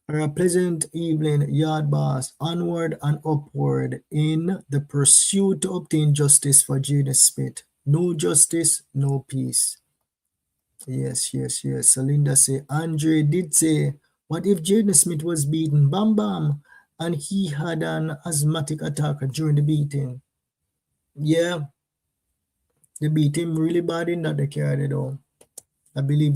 A pleasant evening, Yard Boss. Onward and upward in the pursuit to obtain justice for Jayden Smith. No justice, no peace. Yes, yes, yes. So Linda say, Andre did say, what if Jayden Smith was beaten? Bam, bam. And he had an asthmatic attack during the beating. Yeah. They beat him really bad in that they carried it on. I believe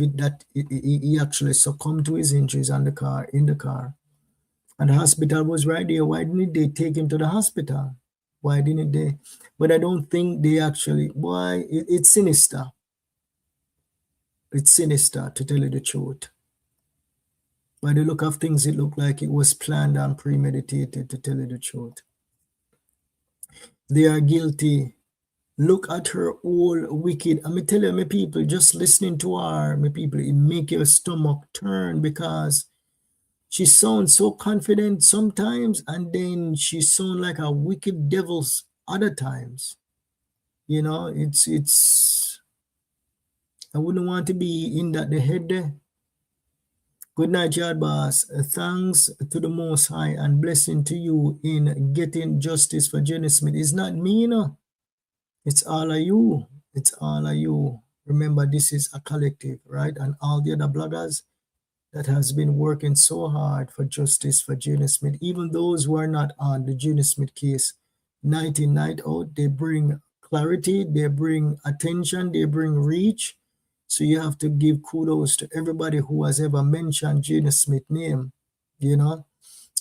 he actually succumbed to his injuries in the car. And the hospital was right there. Why didn't they take him to the hospital? Why didn't they? But I don't think they actually, it's sinister. It's sinister, to tell you the truth. By the look of things, it looked like it was planned and premeditated, to tell you the truth. They are guilty. Look at her all wicked. I mean, tell you, my people, just listening to her, my people, it make your stomach turn because she sounds so confident sometimes, and then she sounds like a wicked devil other times. You know, it's. I wouldn't want to be in that the head there. Good night, Yard Boss. Thanks to the Most High and blessing to you in getting justice for Jayden Smith. It's not me, you know. It's all of you. It's all of you. Remember, this is a collective, right? And all the other bloggers that has been working so hard for justice for Jayden Smith, even those who are not on the Jayden Smith case, night in, night out, they bring clarity, they bring attention, they bring reach. So you have to give kudos to everybody who has ever mentioned Jayden Smith's name. You know,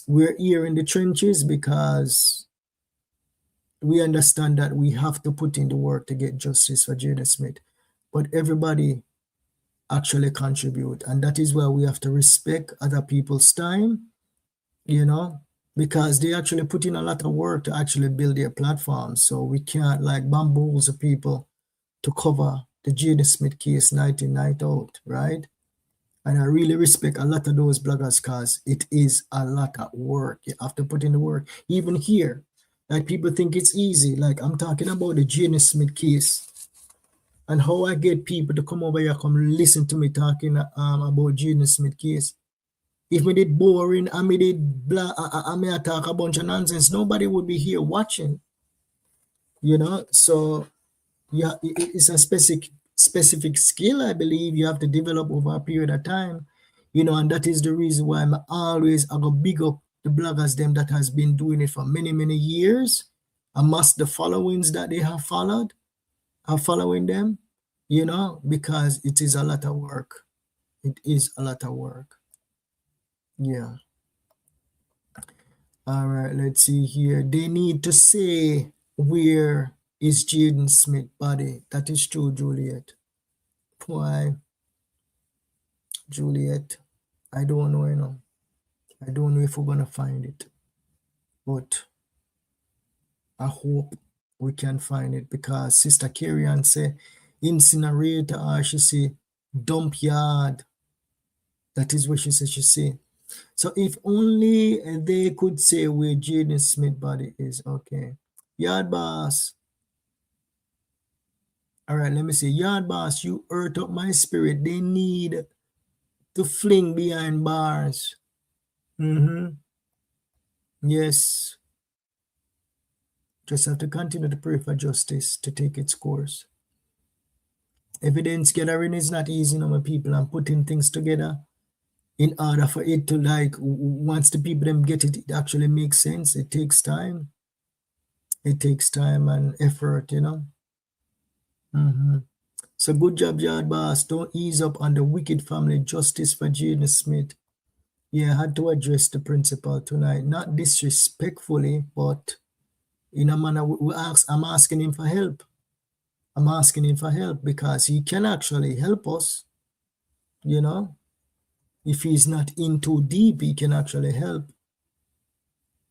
we're here in the trenches because we understand that we have to put in the work to get justice for Jayden Smith. But everybody actually contribute. And that is why we have to respect other people's time. You know, because they actually put in a lot of work to actually build their platform. So we can't like bamboozle people to cover the Jayden Smith case night in, night out, right? And I really respect a lot of those bloggers because it is a lot of work. You have to put in the work. Even here, like people think it's easy. Like I'm talking about the Jayden Smith case and how I get people to come over here, come listen to me talking about Jayden Smith case. If me did boring and me did blah, I may talk a bunch of nonsense, nobody would be here watching. You know, so yeah, it's a specific skill I believe you have to develop over a period of time. You know, and that is the reason why I go big up the bloggers them that has been doing it for many, many years, amongst the followings that they have followed, are following them, you know, because it is a lot of work. It is a lot of work. Yeah. All right, let's see here. They need to say where is Jayden Smith body. That is true, Juliet. Why? Juliet, I don't know, you know. I don't know if we're gonna find it, but I hope we can find it because Sister Carrion say incinerator, or she say dump yard. That is what she said. She say. So if only they could say where Jayden Smith body is. Okay. Yard boss. All right, let me see. Yard boss, you hurt up my spirit. They need to fling behind bars. Yes. Just have to continue to pray for justice to take its course. Evidence gathering is not easy, you know, my people, and putting things together in order for it to, like, once the people them get it, it actually makes sense. It takes time. It takes time and effort, you know. So good job, Yard Boss. Don't ease up on the wicked family. Justice for Jayden Smith. Yeah, I had to address the principal tonight. Not disrespectfully, but in a manner I'm asking him for help. I'm asking him for help because he can actually help us, you know. If he's not in too deep, he can actually help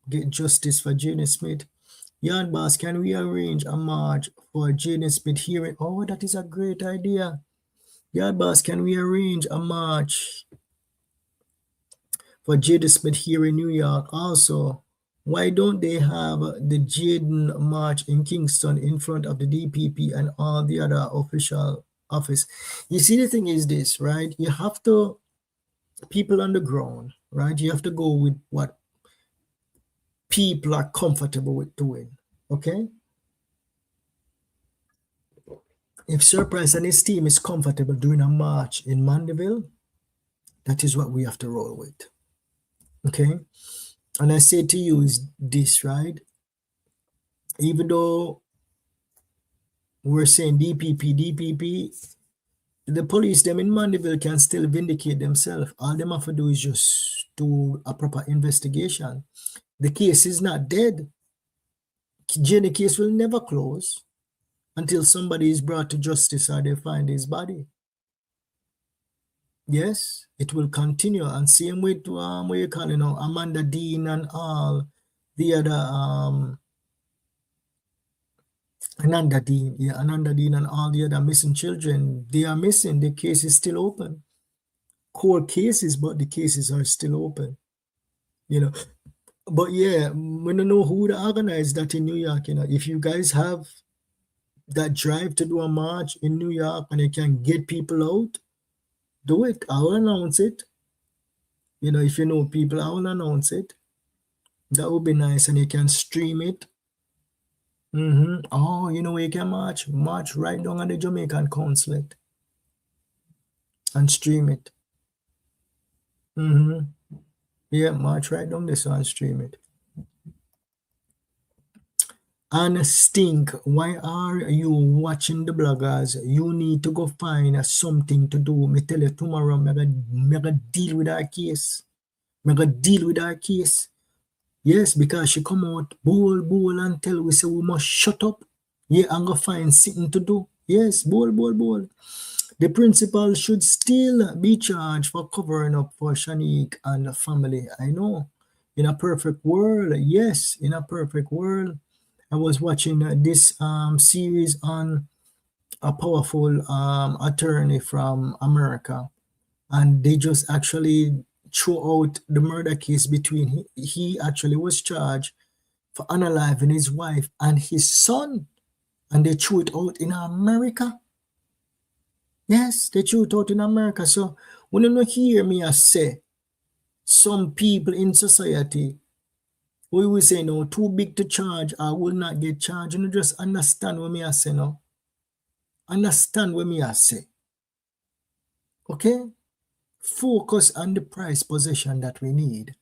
get justice for Jayden Smith. Yard Boss, can we arrange a march for Jayden Smith hearing? Oh, that is a great idea. Yard Boss, can we arrange a march for Jayden Smith here in New York? Also, why don't they have the Jayden March in Kingston in front of the DPP and all the other official office? You see, the thing is this, right? You have to, people on the ground, right? You have to go with what people are comfortable with doing, okay? If Surprise and his team is comfortable doing a march in Mandeville, that is what we have to roll with, okay? And I say to you is this, right? Even though we're saying DPP, the police, them in Mandeville can still vindicate themselves. All them have to do is just do a proper investigation. The case is not dead. The case will never close until somebody is brought to justice or they find his body. Yes, it will continue. And same with what you call, you know, Amanda Dean and all the other Ananda Dean and all the other missing children, they are missing. The case is still open. Court cases, but the cases are still open. You know, but yeah, we don't know who to organize that in New York. You know, if you guys have that drive to do a march in New York and you can get people out, do it. I will announce it. You know, if you know people, I will announce it. That would be nice, and you can stream it. Oh, you know where you can march right down on the Jamaican consulate and stream it. Yeah, march right down this and stream it. And Stink, why are you watching the bloggers? You need to go find something to do. Me tell you tomorrow, me gonna deal with our case. Yes, because she come out bowl and tell we say we must shut up. Yeah, I'm gonna find something to do. Yes, bowl. The principal should still be charged for covering up for Shanique and the family. I know. In a perfect world, yes, in a perfect world. I was watching this series on a powerful attorney from America, and they just actually threw out the murder case between he actually was charged for unaliving his wife and his son, and they threw it out in America. Yes, they threw it out in America. So when you hear me, I say some people in society, we will say no, too big to charge, I will not get charged. You know, just understand what me I say now. Understand what me I say. Okay? Focus on the prize possession that we need.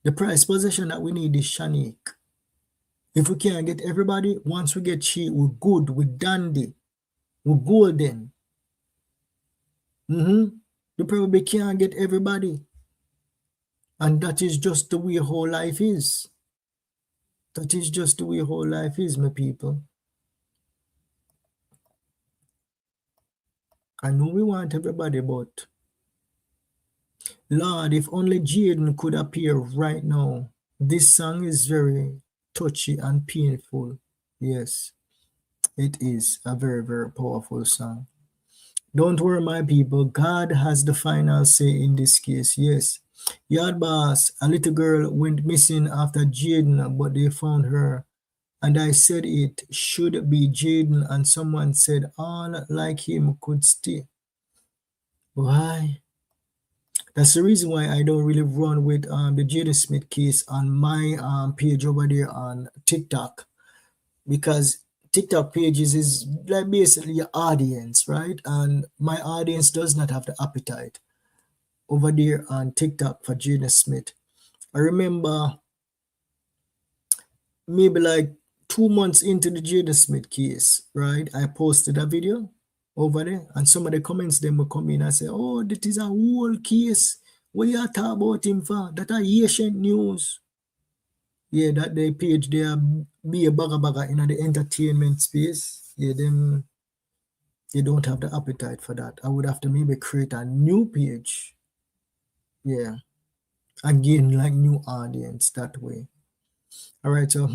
The prize possession that we need is Shanique. If we can't get everybody, once we get she, we're good, we're dandy, we're golden. We probably can't get everybody. And that is just the way whole life is. That is just the way whole life is, my people. I know we want everybody, but Lord, if only Jayden could appear right now. This song is very touchy and painful. Yes, it is a very, very powerful song. Don't worry, my people. God has the final say in this case. Yes. Yard boss, a little girl went missing after Jayden, but they found her. And I said it should be Jayden, and someone said all like him could stay. Why? That's the reason why I don't really run with the Jayden Smith case on my page over there on TikTok, because TikTok pages is like basically your audience, right? And my audience does not have the appetite over there on TikTok for Jayden Smith. I remember maybe like 2 months into the Jayden Smith case, right? I posted a video over there, and some of the comments them will come in and say, oh, that is a whole case. What you talk about him for? That are Asian news. Yeah, that they page there be a bagger in the entertainment space. Yeah, them they don't have the appetite for that. I would have to maybe create a new page. Yeah. Again, like new audience that way. All right, so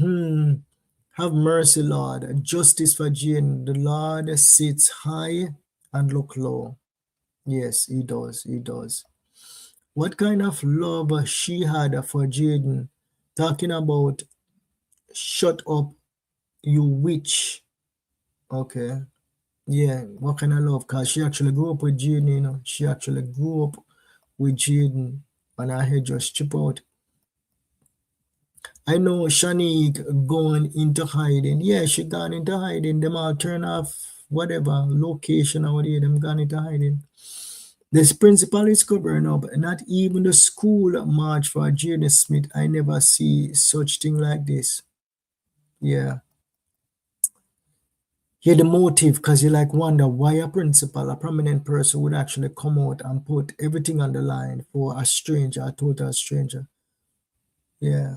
have mercy, Lord. Justice for Jayden. The Lord sits high and look low. Yes, he does. He does. What kind of love she had for Jayden? Talking about shut up, you witch. Okay. Yeah, what kind of love? Because she actually grew up with Jayden, you know. She actually grew up with Jayden, and her head just chip out. I know Shanique going into hiding. Yeah, she gone into hiding. Them all turn off whatever location or whatever. Them gone into hiding. This principal is covering up. Not even the school march for Jayden Smith. I never see such thing like this. Yeah. Hear the motive, because you like wonder why a principal, a prominent person, would actually come out and put everything on the line for a stranger, a total stranger. Yeah.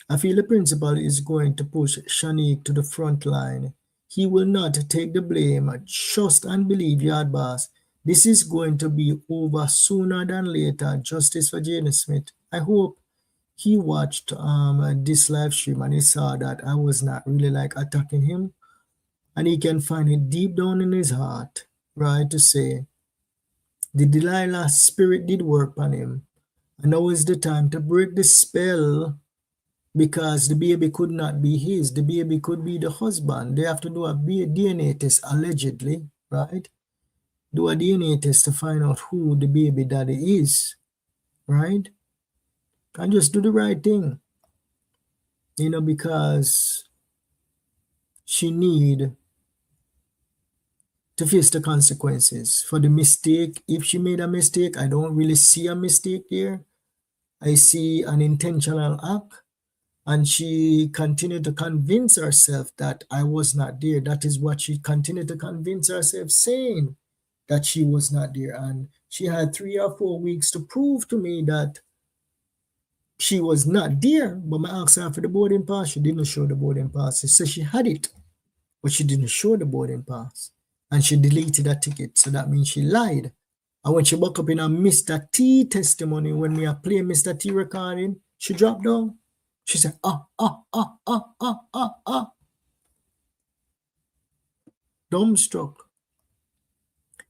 I feel the principal is going to push Shanique to the front line. He will not take the blame. Trust and believe, Yard Boss. This is going to be over sooner than later. Justice for Jayden Smith. I hope he watched this live stream and he saw that I was not really like attacking him. And he can find it deep down in his heart, right, to say the Delilah spirit did work on him. And now is the time to break the spell, because the baby could not be his. The baby could be the husband. They have to do a DNA test, allegedly, right? Do a DNA test to find out who the baby daddy is, right? And just do the right thing, you know, because she need to face the consequences for the mistake. If she made a mistake, I don't really see a mistake there. I see an intentional act. And she continued to convince herself that I was not there. That is what she continued to convince herself, saying that she was not there. And she had 3 or 4 weeks to prove to me that she was not there. But I asked her for the boarding pass. She didn't show the boarding pass. She said she had it, but she didn't show the boarding pass. And she deleted that ticket. So that means she lied And when she woke up in a Mr. T testimony, when we are playing Mr. T recording, she dropped down. She said, dumbstruck.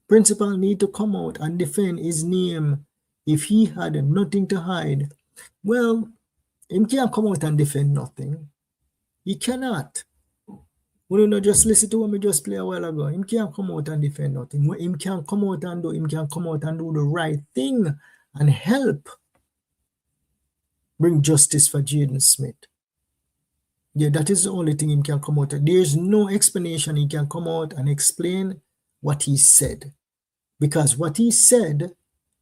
Principal need to come out and defend his name if he had nothing to hide. Well, he can't come out and defend nothing. He cannot. We don't just listen to what we just play a while ago. Him can't come out and defend nothing. What him can come out and do, him can come out and do the right thing and help bring justice for Jayden Smith. Yeah, that is the only thing him can come out. There's no explanation. He can come out and explain what he said. Because what he said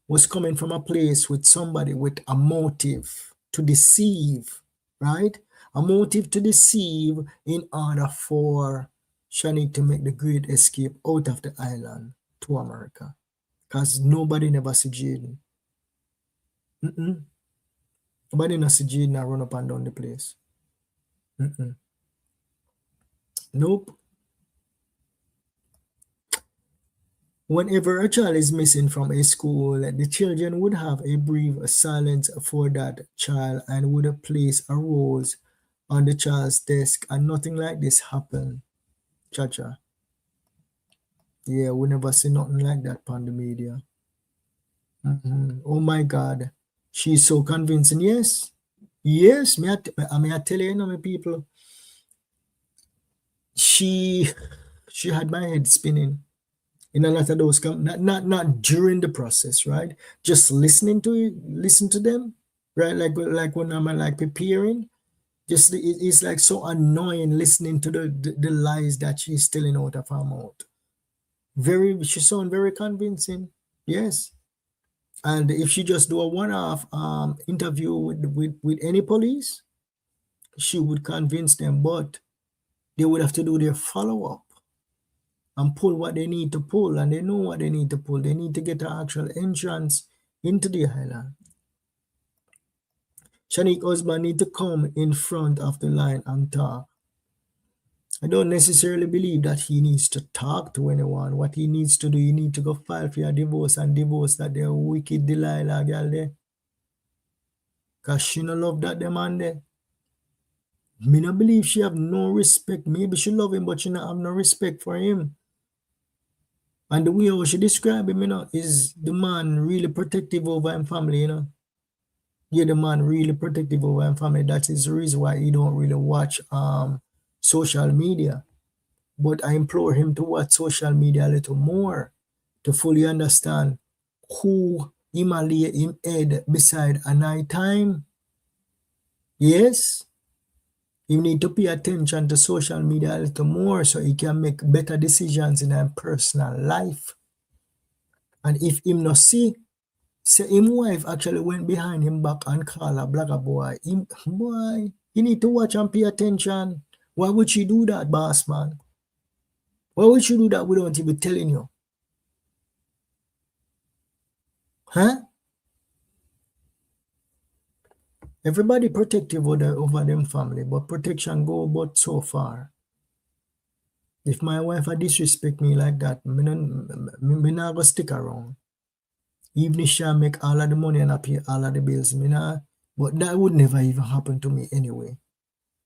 was coming from a place with somebody with a motive to deceive, right? A motive to deceive in order for Shanique to make the great escape out of the island to America. Because nobody never see Jayden. Nobody never see Jayden run up and down the place. Nope. Whenever a child is missing from a school, the children would have a brief silence for that child and would place a rose on the child's desk, and nothing like this happened. Cha-cha. Yeah, we never see nothing like that on the media. Oh my God. She's so convincing. Yes. Yes. I tell you, my people, she had my head spinning in a lot of those, not during the process, right? Just listening to them, right? Like when I'm like preparing, just it's like so annoying listening to the lies that she's telling out of her mouth. She sounds very convincing. Yes. And if she just do a one-off interview with any police, she would convince them, but they would have to do their follow-up and pull what they need to pull, and they know what they need to pull. They need to get an actual entrance into the island. Shanique's husband need to come in front of the line and talk. I don't necessarily believe that he needs to talk to anyone. What he needs to do, he need to go file for a divorce and divorce that the wicked Delilah girl there. Because she no love that the man there. Me no believe she have no respect. Maybe she love him, but she not have no respect for him. And the way how she describe him, is the man really protective over his family, Yeah, the man really protective over his family. That is the reason why he don't really watch social media. But I implore him to watch social media a little more to fully understand who him lay him head beside at night time. Yes. You need to pay attention to social media a little more so he can make better decisions in his personal life. And if him not see, say him wife actually went behind him back and call a blagger boy. Boy, you need to watch and pay attention. Why would she do that, boss man? Why would she do that without even telling you? Huh? Everybody protective over them family, but protection go but so far. If my wife disrespect me like that, me not go stick around. Even if she make all of the money and I pay all of the bills, but that would never even happen to me anyway.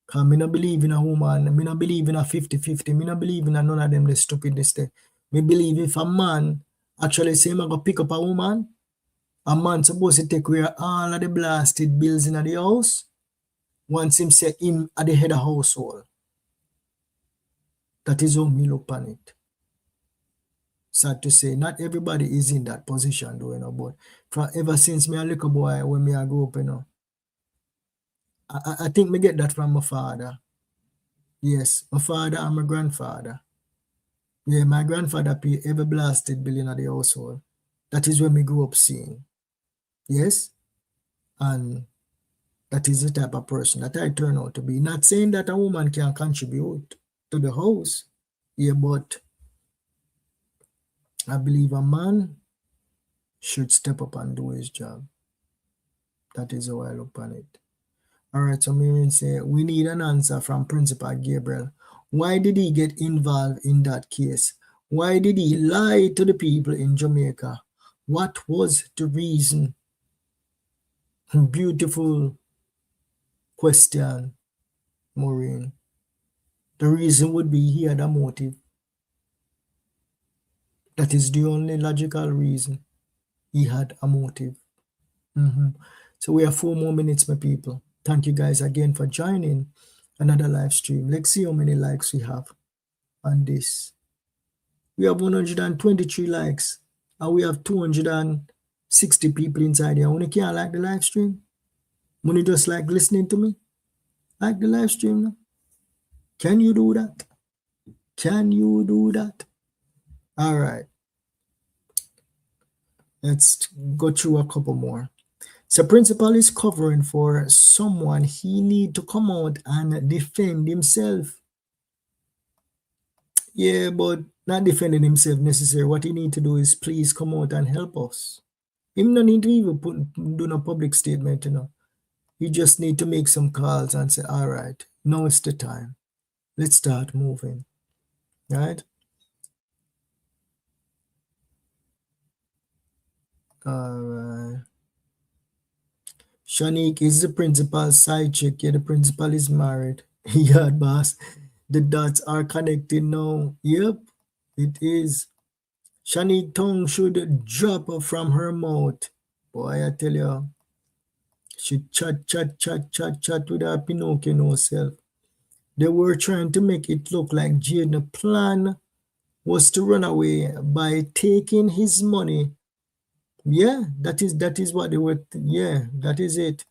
Because I don't believe in a woman, I don't believe in a 50-50, I don't believe in none of them the stupidness there. I believe if a man actually say I'm going to pick up a woman, a man supposed to take care of all of the blasted bills in the house once him say him at the head of household. That is how me look on it. Sad to say, not everybody is in that position though, but ever since me a little boy, when me I grew up, I think me get that from my father. Yes, my father and my grandfather. Yeah, my grandfather paid every blasted bill in the household. That is when me grew up seeing. Yes? And that is the type of person that I turn out to be. Not saying that a woman can contribute to the house. Yeah, but I believe a man should step up and do his job. That is how I look on it. All right, so Miriam say, we need an answer from Principal Gabriel. Why did he get involved in that case? Why did he lie to the people in Jamaica? What was the reason? Beautiful question, Maureen. The reason would be he had a motive. That is the only logical reason. He had a motive. So we have 4 more minutes, my people. Thank you guys again for joining another live stream. Let's see how many likes we have on this. We have 123 likes and we have 260 people inside here. Only can't like the live stream? Only just like listening to me? Like the live stream now? Can you do that? Can you do that? All right. Let's go through a couple more. So principal is covering for someone. He need to come out and defend himself. Yeah, but not defending himself necessarily. What he need to do is please come out and help us. He no need to even do no public statement, you know. You just need to make some calls and say, all right, now is the time. Let's start moving. Right? All right. Shanique is the principal's side chick. Yeah, the principal is married. Yeah, boss. The dots are connected now. Yep, it is. Shanique tongue should drop from her mouth. Boy, I tell you. She chat with her Pinocchio no self. They were trying to make it look like Jayden's plan was to run away by taking his money. Yeah, that is what they were. Yeah, that is it.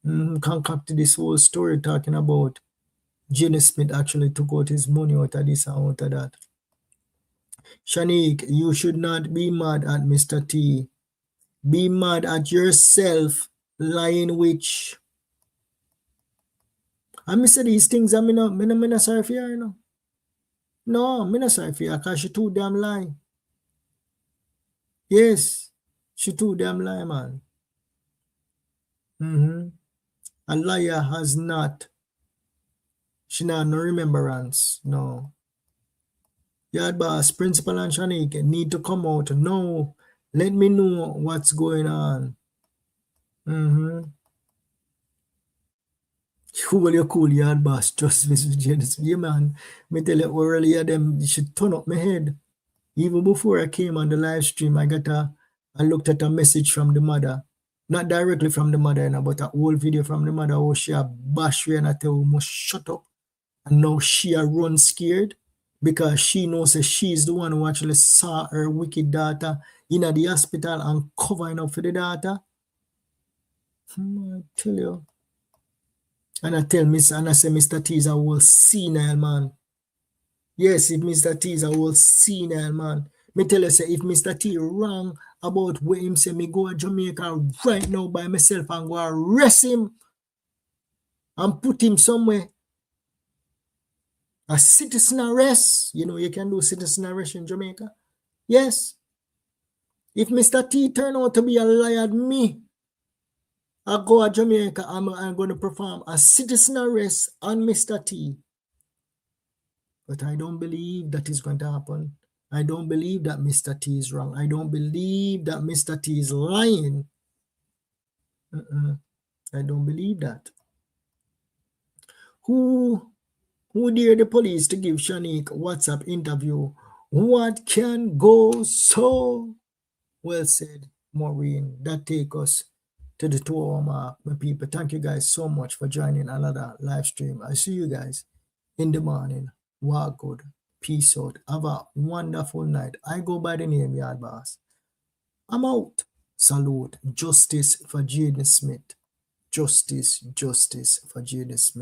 Concocted this whole story talking about Jayden Smith actually took out his money out of this and out of that. Shanique, you should not be mad at Mr. T. Be mad at yourself, lying witch. And me say these things, I'm not sorry for her, you know. No, I'm not sorry for her because she too damn lie. Yes, she too damn lie, man. A liar has not. She not no remembrance, no. Yard boss, principal and Shanique need to come out. No, let me know what's going on. Cool, you cool, yard boss. Just Mr. Jayden. Yeah, man. Me tell you earlier, them should turn up my head. Even before I came on the live stream, I looked at a message from the mother. Not directly from the mother, you know, but a whole video from the mother how she a bash her and I tell her must shut up. And now she a run scared because she knows that she's the one who actually saw her wicked daughter in the hospital and covering up for the daughter. I tell you. And I tell and I say Mr. T is a whole senile man. Yes, if Mr. T is a whole senile man. Me tell you say if Mr. T wrong about where him say me go to Jamaica right now by myself and go arrest him and put him somewhere. A citizen arrest. You know, you can do citizen arrest in Jamaica. Yes. If Mr. T turn out to be a liar at me, I go to Jamaica, I'm going to perform a citizen arrest on Mr. T. But I don't believe that is going to happen. I don't believe that Mr. T is wrong. I don't believe that Mr. T is lying. I don't believe that. Who dare the police to give Shanique WhatsApp interview? What can go so? Well said, Maureen. That take us to the 2-hour mark, my people. Thank you guys so much for joining another live stream. I see you guys in the morning. Walk good. Peace out. Have a wonderful night. I go by the name Yard Boss. I'm out. Salute. Justice for Jayden Smith. Justice for Jayden Smith.